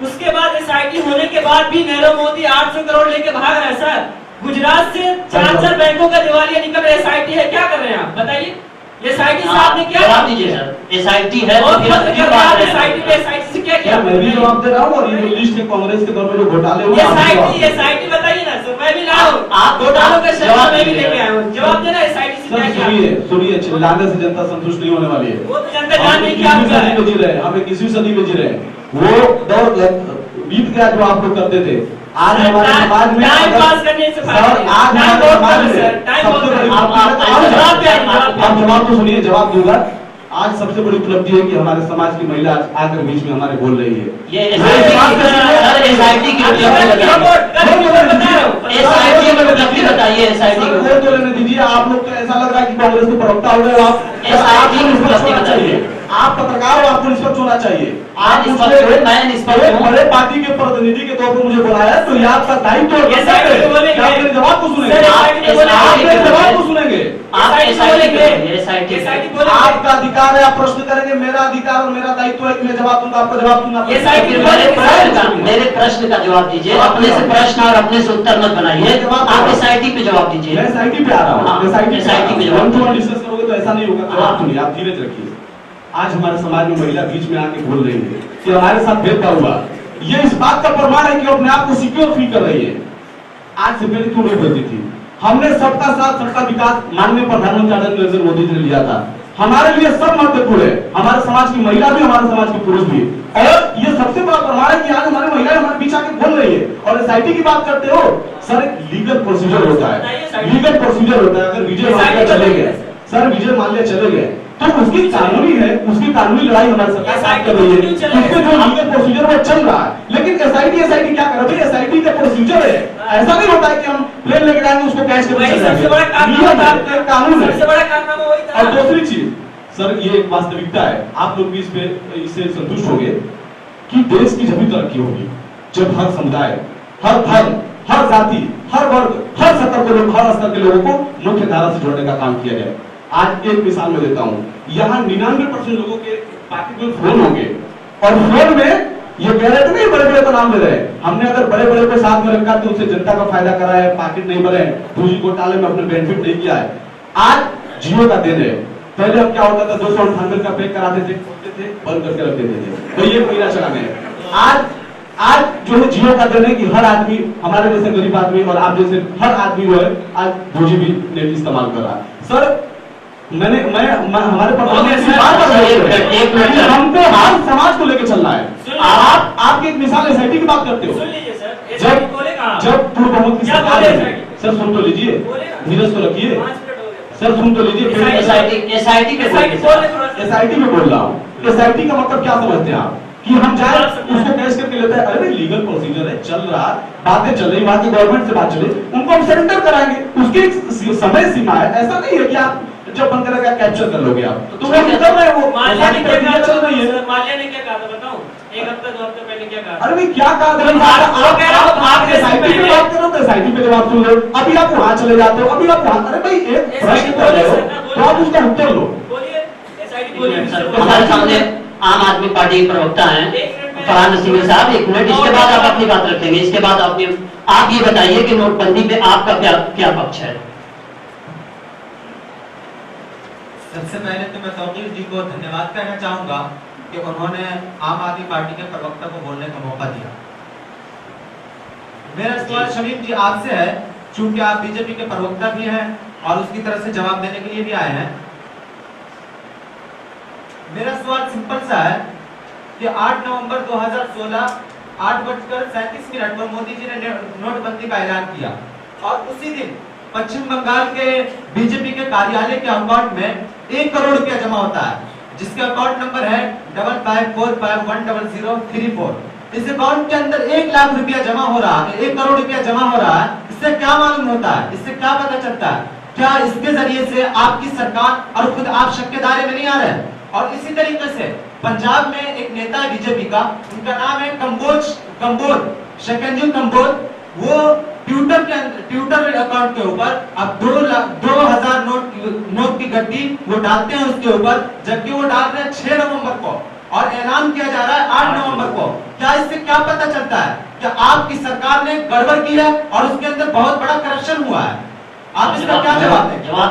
उसके बाद SIT होने के बाद भी नीरव मोदी 800 करोड़ लेके भाग रहा है सर। गुजरात से 4 बैंकों का दिवालिया निकल रहा है। SIT है, क्या कर रहे हैं आप बताइए? SIT साहब ने क्या जवाब दीजिए सर। SIT है और तो फिर क्यों बात रहे हैं? SIT से क्या किया? मैं भी जवाब दे रहा हूँ और ये जो लिस्ट है कांग्रेस के दौर में जो घोटाले हुए SIT बताइए ना सर, मैं भी ला रहा हूँ। आप घोटालों का जवाब मैं भी दीजिए। लेके आया हूँ। जवाब देना SIT से क्या किया? सुनिए चिल्लाने से जनता संतुष्ट नहीं होने वाली है। वो तो जनता जान हम नहीं क्या इक्कीसवीं हुआ है। सदी में जी रहे हैं, हम 21वीं सदी में जी रहे हैं। वो दौर बीत गया जो आप लोग करते थे। आज हमारे समाज में टाइम पास करने से फायदा सर, नहीं। आज टाइम हमारे बहुत समाज कम है में सर, टाइम बहुत सबसे बड़ी कम है। आप जवाब तो सुनिए, जवाब दूंगा। आज सबसे बड़ी उपलब्धि है कि हमारे समाज की महिला आकर बीच में हमारे बोल रही है। ये SIT की उपलब्धि बताइए। SIT की वो तो लेने दीजिए। आप लोग तो ऐसा लग रहा है कि कांग्रेस के प्रवक्ता हो गए आप। SIT की उपलब्धि बताइए। आप पत्रकार हो, आपको निष्पक्ष होना चाहिए। आप मैं निष्पक्ष हूं। बड़े पार्टी के प्रतिनिधि के तौर पर मुझे बुलाया है, तो ये आपका दायित्व है। क्या आप मेरे जवाब को सुनेंगे? आप मेरे जवाब को सुनेंगे? आपका अधिकार है, आप प्रश्न करेंगे। मेरा अधिकार और मेरा दायित्व है कि मैं जवाब दूंगा, आपका जवाब दूंगा। मेरे प्रश्न का जवाब दीजिए। अपने से प्रश्न और अपने से उत्तर मत बनाइए। आप SIT पे जवाब दीजिए। मैं SIT पे आ रहा हूँ। SIT पे जवाब 1-to-1 डिस्कस करोगे तो ऐसा नहीं होगा। जवाब सुनिए, आप धीरज रखिए। आज हमारे समाज में महिला बीच में आके बोल रही है कि हमारे साथ भेदभाव हुआ। ये इस बात का प्रमाण है कि अपने आप को सिक्योर फील कर रही है। आज से पहले क्यों नहीं बोलती थी? हमने सबका साथ सबका विकास माननीय प्रधानमंत्री आदरणीय नरेंद्र मोदी जी ने लिया था। हमारे लिए सब महत्वपूर्ण है, हमारे समाज की महिला भी, हमारे समाज के पुरुष भी। और ये सबसे बड़ा प्रमाण है कि आज हमारी महिलाएं हमारे बीच आके बोल रही है। और SIT की बात करते हो सर, एक लीगल प्रोसीजर होता है। लीगल प्रोसीजर होता है। अगर विजय माल्या चले गए सर, विजय माल्या चले गए तो उसकी कानूनी है, उसकी कानूनी लड़ाई हमारी सरकार कर रही है। उसके जो लीगल प्रोसीजर वो चल रहा है। लेकिन SIT क्या कर रही है? SIT का प्रोसीजर है। ऐसा नहीं होता है कि हम प्लेन लेकर जाएंगे, उसको कैश करके चले जाएंगे। कानून है। और दूसरी चीज सर, ये एक वास्तविकता है, आप लोग भी इससे संतुष्ट होंगे कि देश की जब भी तरक्की होगी जब हर समुदाय, हर धर्म, हर जाति, हर वर्ग, हर स्तर के लोग, हर स्तर के लोगों को मुख्य धारा से जोड़ने का काम किया जाए। आज एक मिसाल में देता हूं, यहाँ 99% लोगों के पॉकेट में फोन होंगे और फोन में ये कह रहे थे नहीं बड़े बड़े को नाम ले रहे हैं। हमने अगर बड़े बड़े को साथ में रखा तो उससे जनता का फायदा करा है, पॉकेट नहीं भरे, पूंजी घोटाले में अपने बेनिफिट नहीं किया है। आज जियो का दिन है। पहले अब क्या होता था, 298 का पैक कराते थे, खोलते थे, बंद करके रख देते थे, तो ये महीना चला गया। आज जो है जियो का दिन है कि हर आदमी, हमारे जैसे गरीब आदमी और आप जैसे हर आदमी जो है आज 2GB नेट इस्तेमाल कर रहा है। सर मैं हमारे हमको हर समाज को लेकर चलना है। आपकी एक मिसाल SIT की बात करते हो। जब पूर्व बहुमत की सरकार है, सर सुन तो लीजिए, धीरज तो रखिए सर, सुन तो लीजिए। SIT में बोल रहा हूँ। SIT का मतलब क्या समझते हैं आप? कि हम जाए उसको कैश करके लेते हैं? अरे भाई लीगल प्रोसीजर है, चल रहा, बातें चल रही, वहां की गवर्नमेंट से बात चले, उनको हम सरेंडर कराएंगे। उसकी एक समय सीमा है। ऐसा नहीं है कि आप जब बंद करेगा कैप्चर कर लोगे आप, तो वो कर रहे हैं। वो माल्या ने क्या कहा? चल रही है। माल्या ने क्या कहा था बताऊं? एक हफ्ता 2 हफ्ते पहले क्या कहा? अरे भाई क्या कहा? आप SIT पे बात करो तो SIT पे जवाब सुन लो। अभी आप वहां चले जाते हो, अभी आप वहां, अरे भाई एक प्रश्न कर रहे हो तो आप उसका उत्तर लो। बोलिए SIT बोलिए। हमारे सामने आम आदमी पार्टी के प्रवक्ता हैं फरहान नसीमी साहब। 1 मिनट, इसके बाद आप अपनी बात रखेंगे। इसके बाद आप ये बताइए कि नोटबंदी पे आपका क्या पक्ष है? सबसे पहले तो मैं तौकीर जी को धन्यवाद कहना चाहूंगा कि उन्होंने आम आदमी पार्टी के प्रवक्ता को बोलने का मौका दिया। मेरा सवाल शमीम जी आपसे है, चूंकि आप बीजेपी के प्रवक्ता भी हैं और उसकी तरफ से जवाब देने के लिए भी आए हैं। मेरा सवाल सिंपल सा है कि 8 नवंबर 2016 8:37 पर मोदी जी ने नोटबंदी का ऐलान किया और उसी दिन पश्चिम बंगाल के बीजेपी के कार्यालय के अकाउंट में 1 करोड़ रुपया जमा होता है, जिसका अकाउंट नंबर है 5545100034। इस अकाउंट के अंदर 1 लाख रुपया जमा हो रहा है, 1 करोड़ रुपया जमा हो रहा है। इससे क्या मालूम होता है, इससे क्या पता चलता है? क्या इसके जरिए से आपकी सरकार और खुद आप शक के दायरे में नहीं आ रहे? और इसी तरीके से पंजाब में एक नेता है बीजेपी का, उनका नाम है कंबोज शकंजू कंबोज। वो ट्विटर अकाउंट के ऊपर अब 2000 नोट की गड्डी वो डालते हैं उसके ऊपर, जबकि वो डाल रहे हैं 6 नवंबर को और ऐलान किया जा रहा है 8 नवंबर को। क्या इससे क्या पता चलता है कि आपकी सरकार ने गड़बड़ की है और उसके अंदर बहुत बड़ा करप्शन हुआ है? आप इसका क्या जवाब दें? जवाब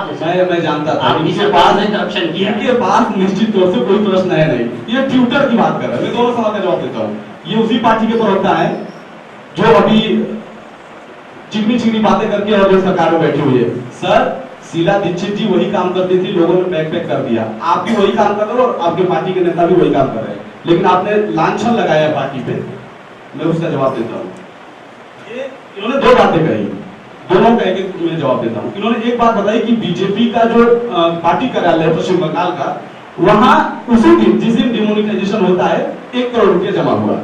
मैं जानता था आपकी सरकार ने करप्शन किया। इनके पास निश्चित तौर से कोई प्रश्न है नहीं। ये ट्विटर की बात कर रहे हैं। मैं दोनों सवाल का जवाब देता हूँ। ये उसी पार्टी के प्रवक्ता है जो अभी चिकनी बातें करके और जो सरकार में बैठी हुई है। सर, शीला दीक्षित जी वही काम करती थी, लोगों ने बैक कर दिया। आप भी वही काम कर रहे हो और आपके पार्टी के नेता भी वही काम कर रहे हैं, लेकिन आपने लांछन लगाया पार्टी पे। मैं उसका जवाब देता हूँ। इन्होंने 2 बातें कही, दोनों का एक मैं जवाब देता हूँ। इन्होंने एक बात बताई कि बीजेपी का जो पार्टी कार्यालय है पश्चिम बंगाल का, वहां उसी दिन जिस दिन डिमोनिटाइजेशन होता है 1 करोड़ रुपया जमा हुआ।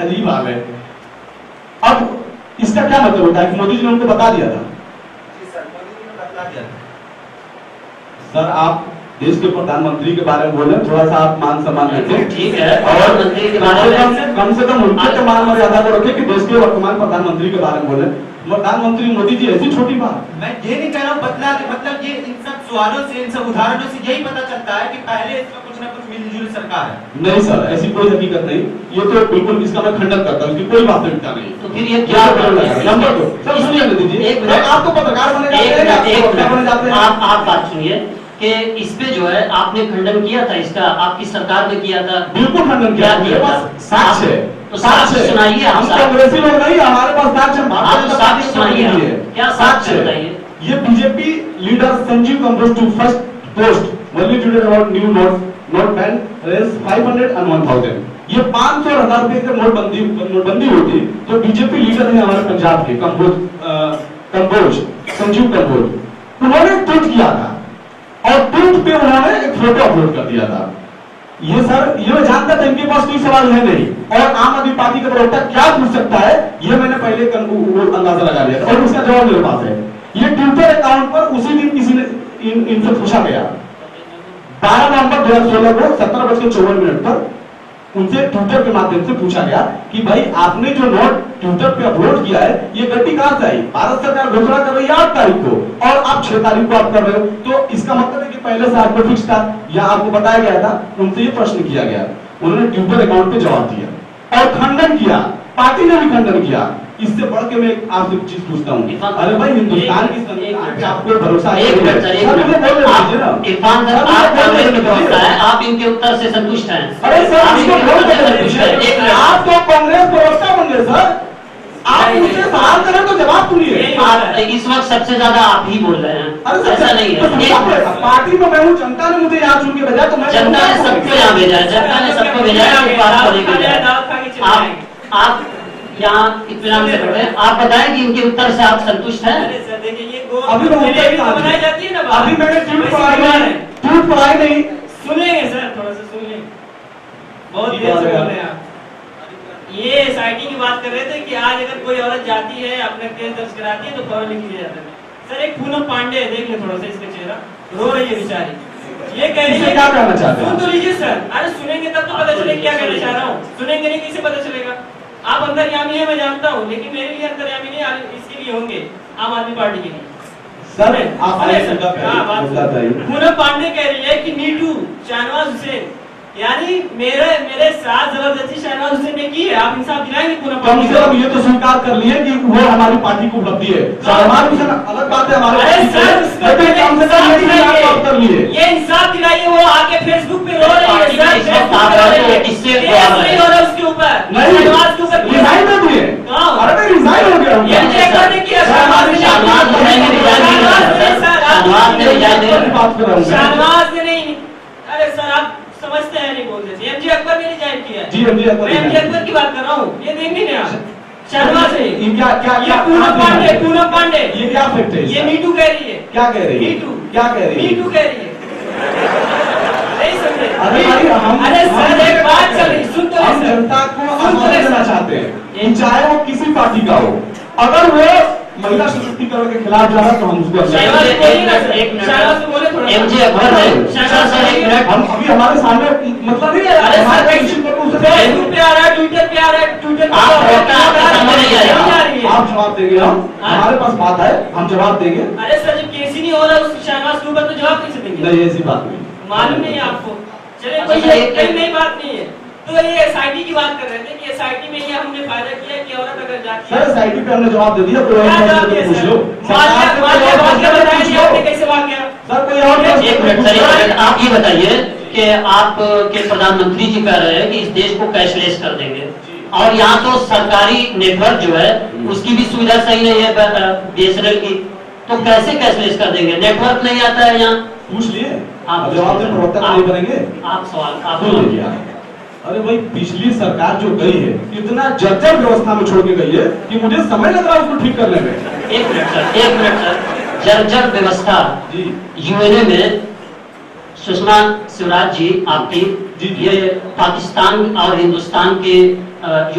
अजीब हाल है। अब इसका क्या मतलब होता है कि मोदी जी ने उनको बता दिया था? सर, आप देश के प्रधानमंत्री के बारे में बोले, थोड़ा सा आप मान सम्मान रखें। ठीक है, प्रधानमंत्री के बारे में कम से कम उनके तो मान मर्यादा को रखें कि देश के वर्तमान प्रधानमंत्री के बारे में बोले। प्रधानमंत्री मोदी जी ऐसी छोटी बात। मैं ये नहीं कह रहा हूँ बदला, मतलब ये इन सब सवालों से, इन सब उदाहरणों से यही पता चलता है कि पहले इसमें कुछ ना कुछ मिलजुल सरकार है। नहीं सर, ऐसी कोई हकीकत नहीं। ये तो बिल्कुल इसका मैं खंडन करता हूँ, इसकी कोई वास्तविकता नहीं। तो फिर ये क्या नंबर 2 सर सुनिए दीजिए, आप तो पत्रकार बने जाते हैं। आप बात सुनिए कि इस पे जो है आपने खंडन किया था, इसका आपकी सरकार ने किया था। बिल्कुल खंडन किया था। साक्ष्य है, तो साक्ष्य सुनाइए। हम कांग्रेसी लोग नहीं, हमारे पास साक्ष्य है। आप साक्ष्य सुनाइए, क्या साक्ष्य बताइए? ये BJP leader Sanjeev Kamboj to first post only today about new note ban raise 500 and 1000। ये 500 और 1000 रुपए की नोटबंदी होती तो बीजेपी लीडर है हमारे पंजाब के कंबोज संजीव कंबोज, उन्होंने ट्वीट किया था और ट्वीट पे उन्होंने एक फोटो अपलोड कर दिया था। ये सर, ये मैं जानता था इनके पास कोई सवाल है नहीं और आम आदमी पार्टी का प्रवक्ता क्या पूछ सकता है, ये मैंने पहले अंदाजा लगा लिया था और उसका जवाब मेरे पास है। ये ट्विटर अकाउंट पर उसी दिन किसी ने इनसे पूछा गया 12 नवंबर 2016 को 17:54 पर उनसे ट्विटर के माध्यम से पूछा गया कि भाई आपने जो नोट ट्विटर पे अपलोड किया है ये गड्डी कहां से आई? भारत सरकार घोषणा कर रही है 8 तारीख को और आप 6 तारीख को आप कर रहे हो, तो इसका मतलब है कि पहले से आपको फिक्स था या आपको बताया गया था? उनसे ये प्रश्न किया गया। उन्होंने ट्विटर अकाउंट पे जवाब दिया और खंडन किया, पार्टी ने भी खंडन किया। इससे बढ़ के मैं आपसे चीज पूछता हूँ, अरे भाई हिंदुस्तान की संविधान पे आपको भरोसा है? आप इनके उत्तर से संतुष्ट हैं? अरे सर, आप तो कांग्रेस प्रवक्ता बन गए सर, आप मुझसे सवाल करें तो जवाब सुनिए। इस वक्त सबसे ज्यादा आप ही बोल रहे हैं, ऐसा नहीं है। पार्टी में मैं हूँ, जनता ने मुझे यहाँ चुन के भेजा तो मैं जनता ने सबको यहाँ भेजा है, जनता ने सबको भेजा है। आप यहाँ इत्मीनान से बैठे, आप बताएं कि इनके उत्तर से आप संतुष्ट हैं? अभी मैं बनाई जाती है ना, अभी मैंने ट्वीट पढ़ाई नहीं। सुनेंगे सर, थोड़ा सा सुन लेंगे, बहुत देर से बोल रहे हैं आप। ये एसआईटी की बात कर रहे थे कि आज अगर कोई औरत जाती है अपना केस दर्ज कराती है तो फौरन लिख लिया जाता है। सर, एक पूनम पांडे है, देख ले थोड़ा सा इसका चेहरा, रो रही है बेचारी। ये कह रही है, क्या कहना चाहते हैं? सुन तो लीजिए सर, अरे सुनेंगे तब तो पता चलेगा क्या कहना चाह रहा हूँ, सुनेंगे नहीं कैसे पता चलेगा? आप अंतर्यामी है मैं जानता हूँ, लेकिन मेरे लिए अंतर्यामी नहीं, इसके लिए होंगे आम आदमी पार्टी के लिए। सर, आप पूनम पांडे कह रही है कि नीटू शाहनवाज हुसैन, यानी मेरे साथ जबरदस्ती शाहनवाज हुसैन ने की है। है, आप इंसाफ दिलाएंगे पूनम कम पांडे से कम ये तो स्वीकार कर लिए कि वो हमारी पार्टी को उपलब्धि है। शहनवाज हुसैन अलग बात है हमारे अरे पार्टी से, सर, उसको लेकिन पहले कम से कम ये इंसाफ चीज आप कर लिए। ये इंसाफ दिलाइए, वो आके फेसबुक पे रो रही है पार्टी सर, का इसमें फेसबुक आप पे रो रहे रही हो, है। किससे केस बवाल नहीं है? हो रहा उसके ऊपर, नहीं शहनवाज के ऊपर केस रिजाइन तो दिए, हाँ। अरे भाई रिजाइन हो गया उनका। एमजे अकबर ने किया, शहनवाज ने शहनवाज हुसैन ने रिजाइन नहीं किया सर, शहनवाज ने रिजाइन नहीं किया। बात कर रहा हूं मैं। शहनवाज ने नहीं, अरे सर आप समझते हैं नहीं बोलते थे, एमजे अकबर ने रिजाइन किया है। जी एमजे अकबर मैं एमजे अकबर की बात कर रहा हूँ, ये देंगे नहीं आप शहनवाज ने। ये क्या क्या ये क्या पूनम पांडे ये क्या फैक्ट है ये इसका? मीटू कह रही है, क्या कह रही है? मीटू क्या कह रही है? मीटू कह रही है, नहीं समझे? अरे भाई हम अरे सर एक बात चल रही, सुन तो हम ले सर। जनता को सुन तो आवाज ले देना सर। चाहते हैं कि चाहे वो किसी पार्टी का हो, अगर वो महिला सशक्तिकरण के खिलाफ जा रहा है तो हम उसको शहनवाज accept से बोलिए ना सर, एक मिनट। शहनवाज से बोले थोड़ा सा। एमजे अकबर ने शहनवाज सर एक मिनट, हम अभी हमारे सामने मतलब नहीं है अरे सर हमारे फेसबुक किसी को उसे फेसबुक पे आ रहा है, ट्विटर पे आ रहा है, ट्विटर पे आप आ रहा है, होता है, आ समझ नहीं आएगा। रही है। आप जवाब देंगे हम हाँ। हमारे पास बात है हम जवाब देंगे। अरे सर जब केस ही नहीं हो रहा उस शहनवाज के ऊपर तो जवाब कैसे देंगे? नहीं ऐसी बात नहीं। मालूम नहीं है आपको? चलिए अच्छा, कोई एक- कोई नई बात नहीं है। तो ये एसआईटी की बात कर रहे थे कि एसआईटी में ये हमने फायदा किया कि औरत अगर जाती सर एसआईटी पे हमने जवाब दे दिया, कोई और क्या प्रश्न जवाब तो दिया पूछ सर? लो। सरकार से कोई और प्रश्न तो बताया पूछ नहीं लो। आपने कैसे भाग गया? सर कोई और प्रश्न एक तो मिनट पूछ सर, लो। एक मिनट। आप ये बताइए कि आप के प्रधानमंत्री जी कह रहे हैं कि इस देश को कैशलेस कर देंगे, और यहाँ तो सरकारी नेटवर्क जो है उसकी भी सुविधा सही नहीं है बीएसएनएल की, तो कैसे कैशलेस कर देंगे? नेटवर्क नहीं आता है यहाँ। पूछ लिए आप अब जवाब में प्रवक्ता नहीं बनेंगे। आप सवाल आप सुन लीजिए आप। अरे भाई पिछली सरकार जो गई है इतना जर्जर व्यवस्था में छोड़ के गई है कि मुझे समय लग रहा है उसको ठीक करने में। एक मिनट सर, एक मिनट सर। जर्जर व्यवस्था जी यूएनए में सुषमा स्वराज जी आपकी जी, जी। ये पाकिस्तान और हिंदुस्तान के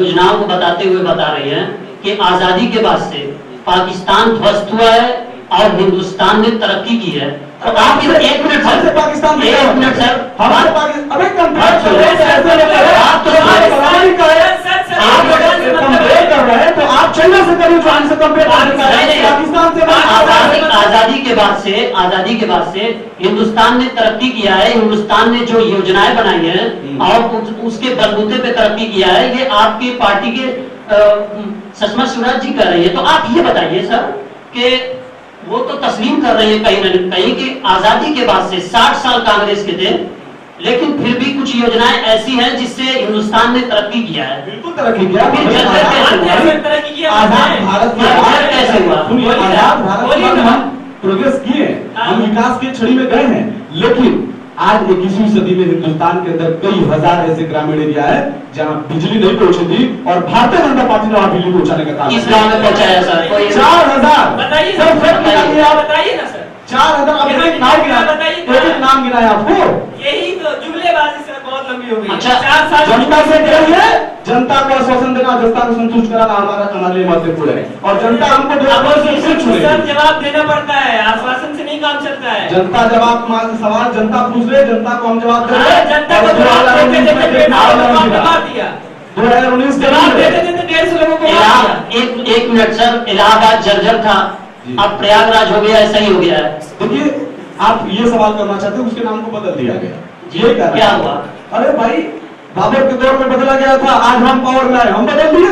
योजनाओं को बताते हुए बता रही हैं कि आजादी के बाद से पाकिस्तान ध्वस्त हुआ है और हिंदुस्तान ने तरक्की की है। तो आप इधर एक मिनट हमसे सर, पाकिस्तान से एक क्या मिनट होता है? सर, हमसे बात- पाकिस्तान अबे कंपेयर बात कर सुनो। रहे हैं, ऐसे नहीं कर रहे हैं। बात तो आप सुनो। बराबरी कर रहे हैं। सर, आप कंपेयर कर रहे हैं तो आप चाइना से करिए जो हमसे कंपेयर कर रहे नहीं, हैं नहीं। पाकिस्तान से आजादी के बाद से हिंदुस्तान ने तरक्की किया है, हिंदुस्तान ने जो योजनाएं बनाई हैं और उसके बलबूते पे तरक्की किया है, ये आपकी पार्टी के सुषमा स्वराज जी कर रही है। तो आप ये बताइए सर कि वो तो तस्लीम कर रही है कहीं न कहीं कि आजादी के बाद से 60 साल कांग्रेस के थे, लेकिन फिर भी कुछ योजनाएं ऐसी हैं जिससे हिंदुस्तान ने तरक्की किया है। बिल्कुल तरक्की किया। फिर जर्जर कैसे हुआ? तरक्की किया आजाद भारत के जर्जर बाद कैसे हुआ? सुनिए, बोलिए ना, आजाद भारत के बोलिए बाद ना। हम प्रोग्रेस किए, हाँ। हम विकास की छड़ी में गए हैं, लेकिन आज 21वीं सदी में हिंदुस्तान के अंदर कई हजार ऐसे ग्रामीण एरिया है जहां बिजली नहीं पहुंची थी और भारतीय जनता पार्टी ने वहां बिजली पहुंचाने का काम किस किया। गांव में पहुंचाया सर? कोई 4000 बताइए सर सब निकालिए आप। बताइए ना सर। 4000 अब यहाँ एक नाम गिना, बताइए। एक नाम गिना है आपको। यही तो जुमलेबाजी सर बहुत लंबी हो गई। अच्छा, 4 साल जनता से कहिए, जनता को आश्वासन देना, जनता को संतुष्ट कराना हमारे लिए महत्वपूर्ण है और जनता हमको दो अब वर्ष से फिर सर चुनेगी। जवाब देना पड़ता है, आश्वासन से नहीं काम चलता है। जनता जवाब सवाल जनता पूछ रहे, जनता को हम जवाब दे रहे हाँ, हैं। जनता को और जवाब 2019 देते में देते 150 लोगों को मिला। मार दिया। 2019 के जवाब लिए। देते देते 150 लोगों को मार दिया। एक मिनट सर, इलाहाबाद जर्जर था, जी। अब प्रयागराज हो गया, ऐसा ही हो गया है। देखिए आप ये सवाल करना चाहते हैं, उसके नाम को बदल दिया गया। ये क्या हुआ? अरे भाई बाबर के दौर में बदला गया था, आज हम पावर में आए, हम बदल दिए।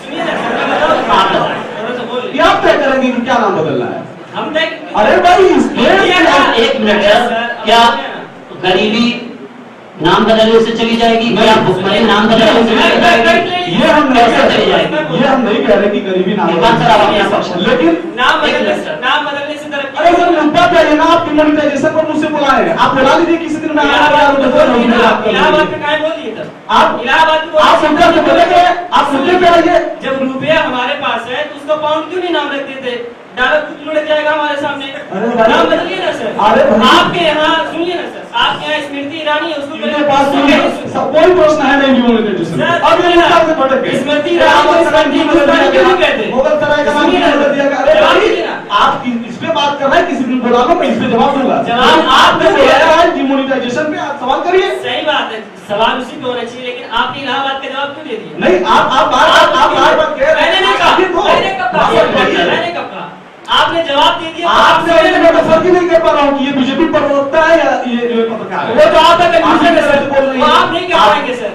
सुनिए ना सर, मैं बताऊं? आप बताएं। थोड़ा सा बोलिए। ये आप तय करेंगे कि क्या नाम बदलना है। हम देख अरे भाई इस देश ये में ना- एक मिनट सर, क्या गरीबी नाम बदलने से चली जाएगी? क्या भुखमरी नाम बदलने से चली जाएगी? ये हम नहीं कैसे कह चली रहे, जाएगी? ये हम नहीं कह रहे कि गरीबी नाम इरफान सर, आप अपना पक्ष रखिए। लेकिन नाम एक बदलने मिनट से सर। नाम बदलने से तरक्की अरे सर मुद्दा क्या है ना, आप डिमोनेटाइजेशन पर मुझसे बुलाए हैं, आप बुला लीजिए किसी दिन मैं इलाहाबाद में बोल दिए ना, आप इलाहाबाद में काहे बोल दिए तब? आप इलाहाबाद में आप मुद्दा से बोलेंगे, आप मुद्दे पे आइए। जब रुपया हमारे पास है तो उसका पाउंड क्यों नहीं नाम रख देते? डॉलर खुद लुढ़क जाएगा हमारे सामने। अरे भाई- नाम बदलिए ना सर। अरे भाई- आपके यहाँ सुनिए ना सर, आपके यहाँ स्मृति ईरानी है, उसको इनके पास कोई प्रश्न है नहीं डिमोनेटाइजेशन सर, अब ये मुद्दा से भटक गए। स्मृति ये ईरानी आवाज को का नाम क्यों बदल दिया क्यों नहीं गया? कहते? मुगल सराय का नाम सुनिए क्यों ना बदल सर, दिया गया? अरे जवाब भाई दीजिए ना। आप इस पे बात कर रहे हैं, किसी दिन बुला लो, मैं इस पे जवाब दूंगा। जवाब आपने आप बोला है डिमोनेटाइजेशन पे आप सवाल करिए। सही बात है, सवाल उसी पे होना चाहिए, लेकिन आपने इलाहाबाद का जवाब क्यों दे दिया? नहीं आप बार कह रहे हैं। मैंने नहीं कहा, आगे दो। मैंने कब कहा? बात करिए। मैंने कब कहा? आपने जवाब दे दिया तो आपने आपसे मैं फर्क ही नहीं कर पा रहा हूँ कि ये बीजेपी प्रवक्ता है या ये पत्रकार है। वो तो आपका आप कंफ्यूजन है कैसे सर, बोल रही वो हैं? आप नहीं कह आप- पाएंगे सर।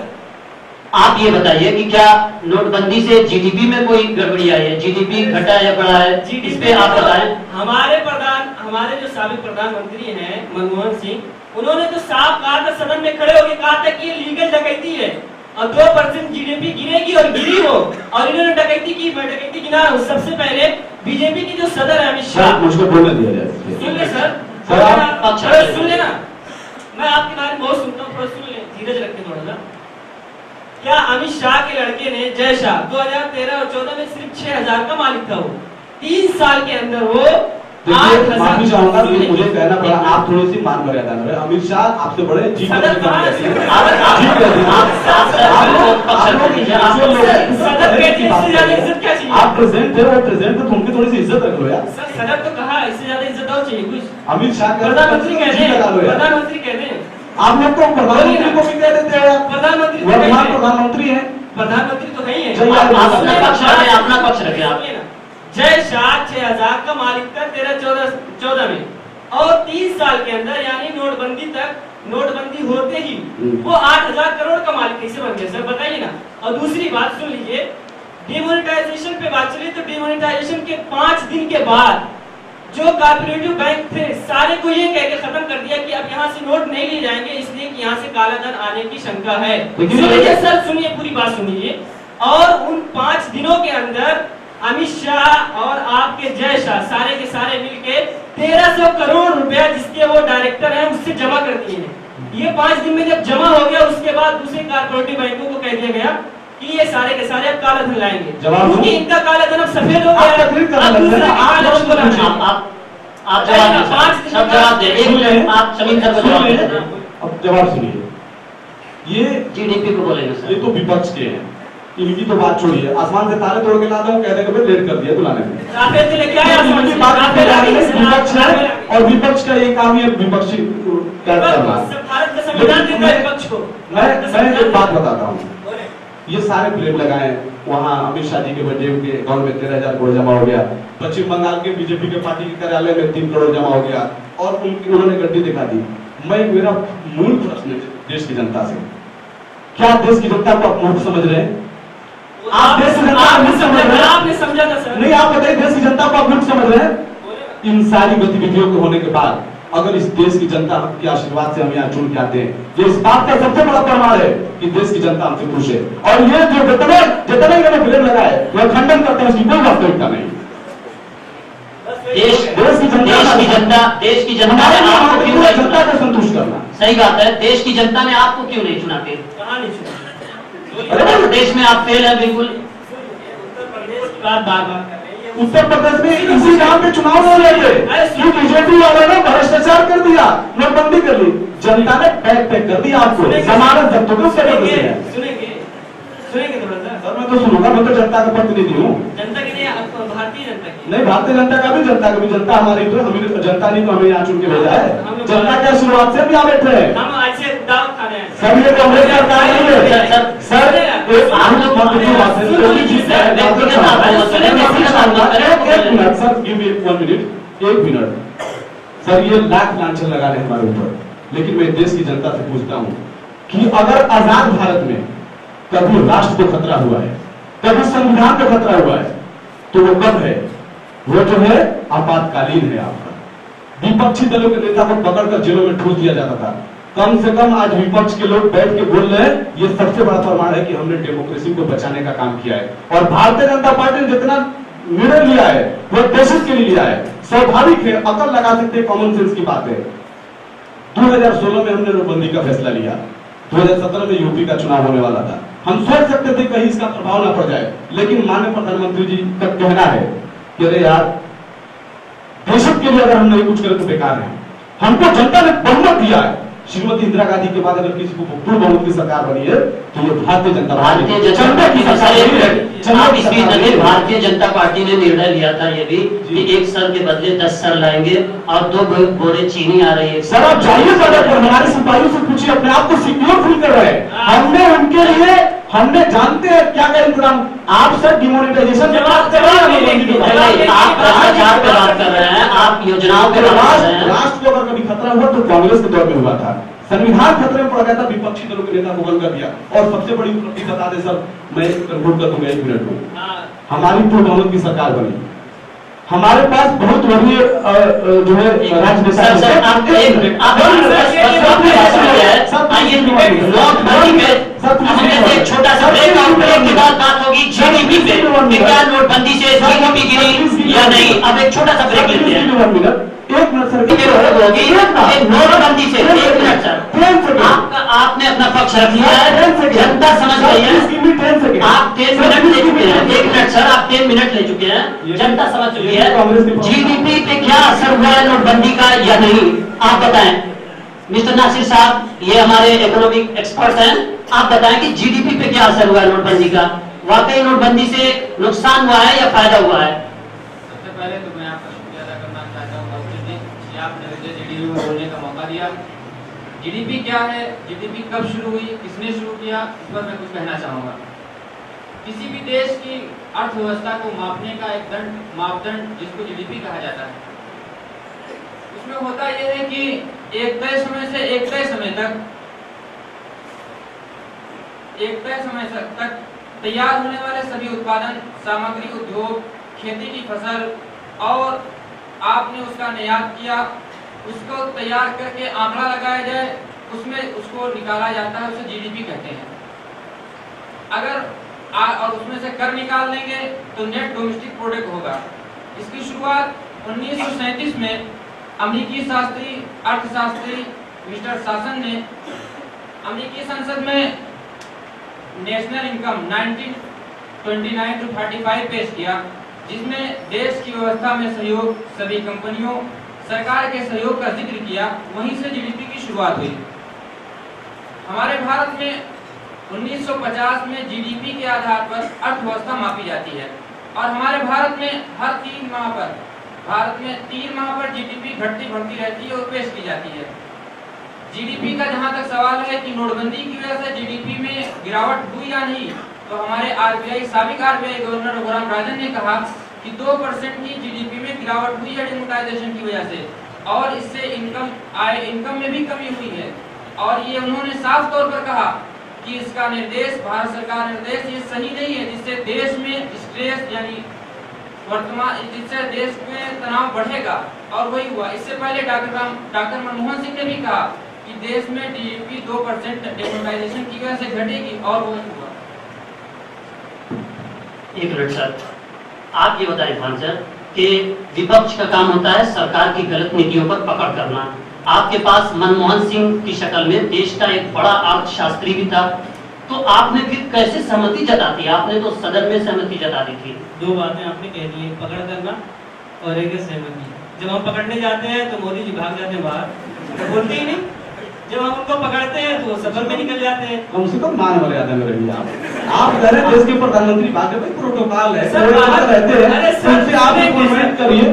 आप ये बताइए कि क्या नोटबंदी से जीडीपी में कोई गड़बड़ी आई है, जीडीपी घटा या बढ़ा है, इस पे आप बताएं। हमारे जो साबिक प्रधानमंत्री हैं मनमोहन सिंह, उन्होंने तो साफ कहा था, सदन में खड़े होकर कहा था कि ये लीगल डकैती है और 2% जीडीपी गिरेगी और गिरी हो, और इन्होंने डकैती की, मैं डकैती गिना रहा हूं। सबसे पहले बीजेपी की जो सदर है अमित शाह, मुझको बोलने दिया जाए। सुन ले सर, सुन लेना, मैं आपके बारे में बहुत सुनता हूँ, थोड़ा सुन ले, धीरज रखें थोड़ा सा। क्या अमित शाह के लड़के ने, जय शाह, 2013 और 14 में सिर्फ 6000 का मालिक था वो, 3 साल के अंदर वो माफी चाहूंगा कि मुझे कहना पड़ा, आप थोड़ी सी मान मर्यादा में, अमित शाह आपसे बड़े जी आप प्रेसिडेंट थे, वो प्रेसिडेंट थे, उनकी थोड़ी सी इज्जत रख लो यार। सदर तो कहा, इससे ज्यादा इज्जत और चाहिए कुछ? अमित शाह प्रधानमंत्री कहते हैं, प्रधानमंत्री कहते हैं, आप लोग तो प्रधानमंत्री को भी कह देते हैं, प्रधानमंत्री वर्तमान प्रधानमंत्री है, प्रधानमंत्री तो नहीं है। अपना पक्ष रखे आप। जय शाह 6000 का मालिक था 13-14 में, और 3 साल के अंदर यानी नोटबंदी तक, नोटबंदी होते ही वो 8000 करोड़ का मालिक कैसे बन गया? सर बताइए ना। और दूसरी बात सुन लीजिए, डिमोनेटाइजेशन पे बात चली तो डिमोनेटाइजेशन के 5 दिन के बाद जो कॉर्पोरेटिव बैंक थे सारे को ये कह के खत्म कर दिया कि अब यहाँ से नोट नहीं लिए जाएंगे, इसलिए कि यहाँ से काला धन आने की शंका है। सुनिए सर, सुनिए, पूरी बात सुनिए। और उन 5 दिनों के अंदर अमित शाह और आपके जय शाह सारे के सारे मिलके 1300 करोड़ रुपया जिसके वो डायरेक्टर हैं उससे जमा कर दिए हैं। ये 5 दिन में जब जमा हो गया, उसके बाद दूसरे कॉर्पोरेटिव बैंकों को कह दिया गया कि ये सारे के सारे अब काला धन लाएंगे, क्योंकि इनका काला धन अब सफेद हो गया है। आप जवाब दें, एक मिनट आप समीर सर को जवाब दें। अब जवाब सुनिए, ये जीडीपी को बोलेंगे सर, ये तो विपक्ष के हैं, इनकी तो बात छोड़िए, आसमान से तारे तोड़ के ला दूं, कहने के लेट कर दिया बुलाने में, राफेल से लेके आए, इनकी बात विपक्ष है, और विपक्ष का ये काम है विपक्षी करना। भारत का संविधान देता है विपक्ष को। मैं एक बात बताता हूँ, ये सारे ब्लेम लगाए वहाँ अमित शाह जी के बर्थडे के अकाउंट में 13,000 करोड़ जमा हो गया, पश्चिम बंगाल के बीजेपी के पार्टी के कार्यालय में 3 करोड़ जमा हो गया, और उन्होंने गड्डी दिखा दी। मेरा मूल प्रश्न है देश की जनता से, क्या देश की जनता को आप मूर्ख समझ रहे हैं? आप देश की जनता को मूर्ख समझ रहे हैं? आपने समझा था सर? नहीं, आप बताइए, देश की जनता को आप मूर्ख समझ रहे हैं? इन सारी गतिविधियों के होने के बाद अगर इस देश की जनता के आशीर्वाद से हम यहाँ चुन के आते हैं, ये इस बात का सबसे बड़ा प्रमाण है कि देश की जनता हमसे खुश है। और ये जो जितने इन्होंने ब्लेम लगाए, वह खंडन करते हैं, उसकी कोई वास्तविकता नहीं। देश की जनता ने आपको क्यों नहीं जनता को संतुष्ट करना। सही बात है, देश की जनता ने आपको क्यों नहीं चुना? फिर कहाँ नहीं चुना? उत्तर प्रदेश में आप फेल है बिल्कुल। उत्तर प्रदेश की बात बार-बार उत्तर प्रदेश में इसी नाम पे चुनाव हो रहे थे, बीजेपी वालों ने भ्रष्टाचार कर दिया, नोटबंदी कर ली, जनता ने पैक कर दिया आपको, जमानत जब्त हो गई। सुनेंगे थोड़ा सा? सर मैं तो सुनूंगा, मैं तो जनता का प्रतिनिधि हूँ। जनता के लिए भारतीय जनता की नहीं, भारतीय जनता का भी, जनता हमारी तो, हमें जनता नहीं तो हमें यहाँ चुन के भेजा है, जनता के आशीर्वाद से भी यहाँ बैठे हैं। हम आज से दावत खा रहे हैं सर, ये कांग्रेस सरकार नहीं है सर, हम लोग एक मिनट सर, ये लाख लांछन लगा रहे हैं हमारे ऊपर, लेकिन मैं देश की जनता से पूछता हूँ कि अगर आजाद भारत में कभी राष्ट्र को खतरा हुआ है, कभी संविधान को खतरा हुआ है, तो वो कब है? वो जो है आपातकालीन है आपका। विपक्षी दलों के नेता को पकड़कर जेलों में ठूस दिया जाता था। कम से कम आज विपक्ष के लोग बैठ के बोल रहे हैं, ये सबसे बड़ा प्रमाण है कि हमने डेमोक्रेसी को बचाने का काम किया है। और भारतीय जनता पार्टी ने जितना निर्णय लिया है वो देश के लिए लिया है, स्वाभाविक है, अकल लगा सकते, कॉमन सेंस की बात है। 2016 में हमने नोटबंदी का फैसला लिया, 2017 में यूपी का चुनाव होने वाला था, हम सोच सकते थे कहीं इसका प्रभाव ना पड़ जाए, लेकिन माननीय प्रधानमंत्री जी का कहना है कि अरे यार, देश के लिए अगर हम नहीं कुछ करें तो बेकार है। हमको जनता ने बहुमत दिया है, श्रीमती इंदिरा गांधी के बाद अगर किसी को पूर्ण बहुमत की सरकार बनी है तो ये भारतीय जनता पार्टी की सरकार। भारतीय जनता पार्टी ने निर्णय लिया था ये भी कि 1 सर के बदले 10 सर लाएंगे और 2 बोरे चीनी आ रही है। सर आप जाइए सड़क पर, हमारे सिपाहियों से पूछिए, अपने आप को सिक्योर फील कर रहे हैं। हमने उनके लिए, हमने जानते हैं क्या क्या इंतजाम। आप सर डिमोनेटाइजेशन आप भ्रष्टाचार पे बात कर रहे हैं, आप योजनाओं पे बात कर रहे हैं। राष्ट्र को अगर कभी खतरा हुआ तो कांग्रेस के दौर में हुआ था, संविधान खतरे में पड़ गया था, विपक्षी दलों के नेता को बंद कर दिया। और सबसे बड़ी उपलब्धि बता दे सर, मैं कंक्लूड कर दूंगा 1 मिनट में। हमारी तो बहुमत की सरकार बनी, हमारे पास बहुत बड़ी जो है राजनेता सर आप एक मिनट आप आइए नोटबंदी पे हमने से एक छोटा सा ब्रेक और ब्रेक के बाद बात होगी जीडीपी पे कि क्या नोटबंदी से जीडीपी गिरी या नहीं। अब एक छोटा सा ब्रेक लेते हैं। 1 मिनट सर, नोटबंदी से 1 मिनट सर, आपने अपना पक्ष रख लिया है, जनता समझ रही है। आप 10 मिनट ले चुके हैं। 1 मिनट सर, आप 10 मिनट ले चुके हैं, जनता समझ चुकी है। जीडीपी पे क्या असर हुआ है नोटबंदी का या नहीं, आप बताएं। मिस्टर नासिर साहब, ये हमारे इकोनॉमिक एक्सपर्ट हैं, आप बताएं कि जीडीपी पे क्या असर हुआ है नोटबंदी का। वाकई नोटबंदी से नुकसान हुआ है या फायदा हुआ है? सबसे पहले तो मैं आपका शुक्रिया अदा करना चाहता हूँ डॉक्टर जी कि आपने मुझे जीडीपी में बोलने का मौका दिया। जीडीपी क्या है, जीडीपी कब शुरू हुई, किसने शुरू किया, इस पर मैं कुछ कहना चाहूँगा। किसी भी देश की अर्थव्यवस्था को मापने का एक मापदंड जिसको जीडीपी कहा जाता है, उसमें होता यह है कि एक तय समय से एक तय समय तक तैयार होने वाले सभी उत्पादन सामग्री, उद्योग, खेती की फसल और आपने उसका निर्यात किया, उसको तैयार करके आंकड़ा लगाया जाए, उसमें उसको निकाला जाता है, उसे जीडीपी कहते हैं। और उसमें से कर निकाल लेंगे तो नेट डोमेस्टिक प्रोडक्ट होगा। इसकी शुरुआत 1937 में अमेरिकी अर्थशास्त्री मिस्टर शासन ने अमेरिकी संसद में नेशनल इनकम 1929 to 35 पेश किया, जिसमें देश की व्यवस्था में सहयोग, सभी कंपनियों, सरकार के सहयोग का जिक्र किया। वहीं से जीडीपी की शुरुआत हुई। हमारे भारत में 1950 में जीडीपी के आधार पर अर्थव्यवस्था मापी जाती है और हमारे भारत में हर 3 माह पर जीडीपी घटती बढ़ती रहती है और पेश की जाती है। जीडीपी का जहां तक सवाल है कि नोटबंदी की वजह से जीडीपी में गिरावट हुई या नहीं, तो हमारे साबिक आरबीआई गवर्नर रघुराम राजन ने कहा कि 2% की जीडीपी में गिरावट हुई है डिमोनेटाइजेशन की वजह से, और इससे इनकम में भी कमी हुई है। और ये उन्होंने साफ तौर पर कहा कि इसका निर्देश, भारत सरकार निर्देश ये सही नहीं है, जिससे देश में स्ट्रेस यानी जिससे देश में तनाव बढ़ेगा, और वही हुआ। इससे पहले डॉक्टर मनमोहन सिंह ने भी कहा कि देश में जीडीपी 2% डिमोनेटाइजेशन की वजह से घटेगी, और वही हुआ। 1 मिनट सर, आप ये बताएं खान सर कि विपक्ष का काम होता है सरकार की गलत नीतियों पर पकड़ करना। आपके पास मनमोहन सिंह की शक्ल में देश का एक बड़ा अर्थशास्त्री भी था, तो आपने फिर कैसे सहमति जता दी? आपने तो सदन में सहमति जता दी थी। 2 बातें आपने कह दी, पकड़ करना और एक सहमति। जब हम पकड़ने जाते हैं तो मोदी जी भाग जाते हैं बाहर, तो बोलते ही नहीं। जब हम उनको पकड़ते हैं तो सफर में निकल जाते हैं। कम से कम मान मर्यादा में रहिए आप कह रहे देश के प्रधानमंत्री भागे, भाई प्रोटोकॉल है, सर रहते हैं, उनसे आप कमेंट करिए।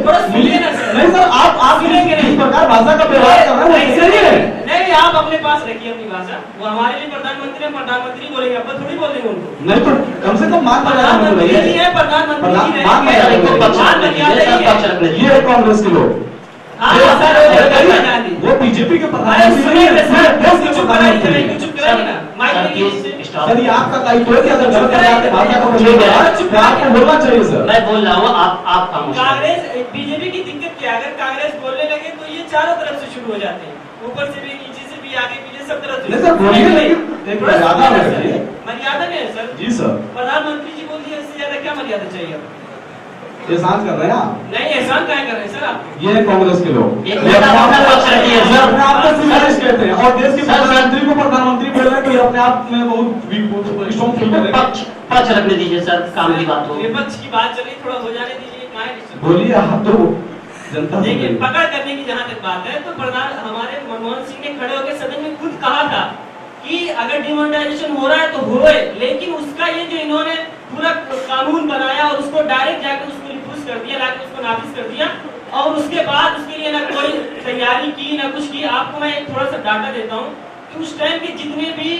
नहीं सर, आप इस प्रकार भाषा का व्यवहार कर रहे हैं, नहीं आप अपने पास रखिए अपनी भाषा। वो हमारे लिए प्रधानमंत्री बोलेंगे, अपन थोड़ी बोलेंगे उनको। नहीं तो कम से कम मान मर्यादा में रहिए। है प्रधानमंत्री ये कांग्रेस के लोग, वो बीजेपी के प्रधानमंत्री, सर ये आपका दायित्व है कि अगर गलत भाषा को आपको बोलना चाहिए सर। मैं बोल रहा हूँ, आप खामोश। कांग्रेस बीजेपी की दिक्कत क्या है, अगर कांग्रेस बोलने लगे तो ये चारों तरफ से शुरू हो जाते हैं, ऊपर से भी, नीचे से भी, आगे पीछे सब तरफ से। सर बोलिए, लेकिन मर्यादा में रहिए। मर्यादा में है सर जी सर। प्रधानमंत्री जी बोल दिया, इससे ज्यादा क्या मर्यादा चाहिए? एहसान कर रहे हैं आप? नहीं, एहसान क्या कर रहे हैं सर आप? ये कांग्रेस के लोग एक नेता अपना पक्ष रखिए सर। अपने आप को सिविलिस्ट कहते हैं और देश के प्रधानमंत्री को प्रधानमंत्री बोल रहे हैं, तो अपने आप में बहुत स्ट्रॉन्ग फील कर रहे हैं। पक्ष रखने दीजिए सर, काम की बात हो। विपक्ष की बात चली, थोड़ा हो जाने दीजिए। बोलिए आप, तो जनता देखिए पकड़ करने की जहाँ तक बात है, तो हमारे मनमोहन सिंह ने खड़े होकर सदन में खुद कहा था कि अगर डिमोनेटाइजेशन हो रहा है तो होए, लेकिन उसका ये जो इन्होंने पूरा कानून बनाया और उसको डायरेक्ट जाकर उसको रिफ्यूज कर दिया, लाकर उसको नाफिज कर दिया, और उसके बाद उसके लिए ना कोई तैयारी की ना कुछ की। आपको मैं एक थोड़ा सा डाटा देता हूँ कि उस टाइम के जितने भी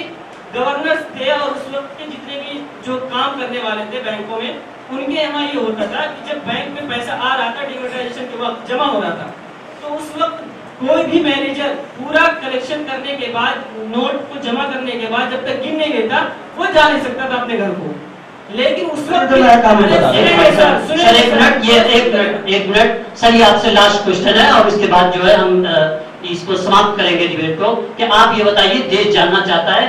गवर्नर्स थे और उस वक्त के जितने भी जो काम करने वाले थे बैंकों में, उनके यहाँ ये होता था कि जब बैंक में पैसा आ रहा था डिमोनेटाइजेशन के वक्त जमा हो रहा था, तो उस वक्त कोई भी मैनेजर पूरा कलेक्शन करने के बाद, नोट को जमा करने के बाद जब तक गिन नहीं लेता, वो जा नहीं सकता था अपने घर को। लेकिन उस वक्त जो मैं काम बता रहा सर एक मिनट सर, ये आपसे लास्ट क्वेश्चन है और इसके बाद जो है हम इसको समाप्त करेंगे डिबेट को, कि आप ये बताइए, देश जानना चाहता है,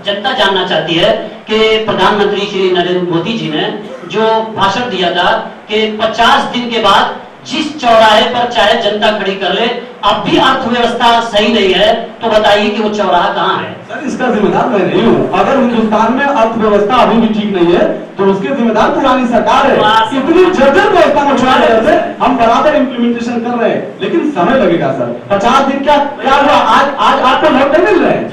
जनता जानना चाहती है कि प्रधानमंत्री श्री नरेंद्र मोदी जी ने जो भाषण दिया था कि 50 दिन के बाद जिस चौराहे पर चाहे जनता खड़ी कर ले, अब भी अर्थव्यवस्था सही नहीं है, तो बताइए कि वो चौराहा कहाँ है? सर, इसका जिम्मेदार मैं नहीं हूँ। अगर हिंदुस्तान में अर्थव्यवस्था अभी भी ठीक नहीं है तो उसके जिम्मेदार पुरानी सरकार है। इतनी जर्जर व्यवस्था को छोड़ रहे, हम बराबर इम्प्लीमेंटेशन कर रहे हैं, लेकिन समय लगेगा सर। 50 दिन क्या हुआ? आज आपको नोट नहीं मिल रहे हैं,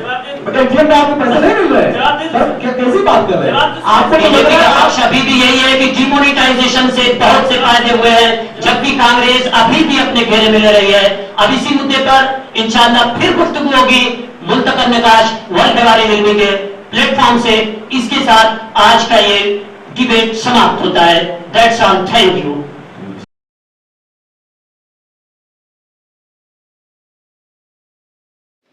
एटीएम में आपको पैसे नहीं मिल रहे हैं सर, कैसी बात कर रहे हैं? आपको बीजेपी का पक्ष अभी भी यही है कि डिमोनेटाइजेशन से बहुत से फायदे हुए हैं, जबकि कांग्रेस अभी भी अपने घेरे में ले रही है। अब इसी मुद्दे पर इंशाअल्लाह फिर गुफ्तगू होगी मुल्तकन निकाश वर्ल्ड बेवारी मिलने के प्लेटफॉर्म से। इसके साथ आज का ये डिबेट समाप्त होता है। That's all, thank you.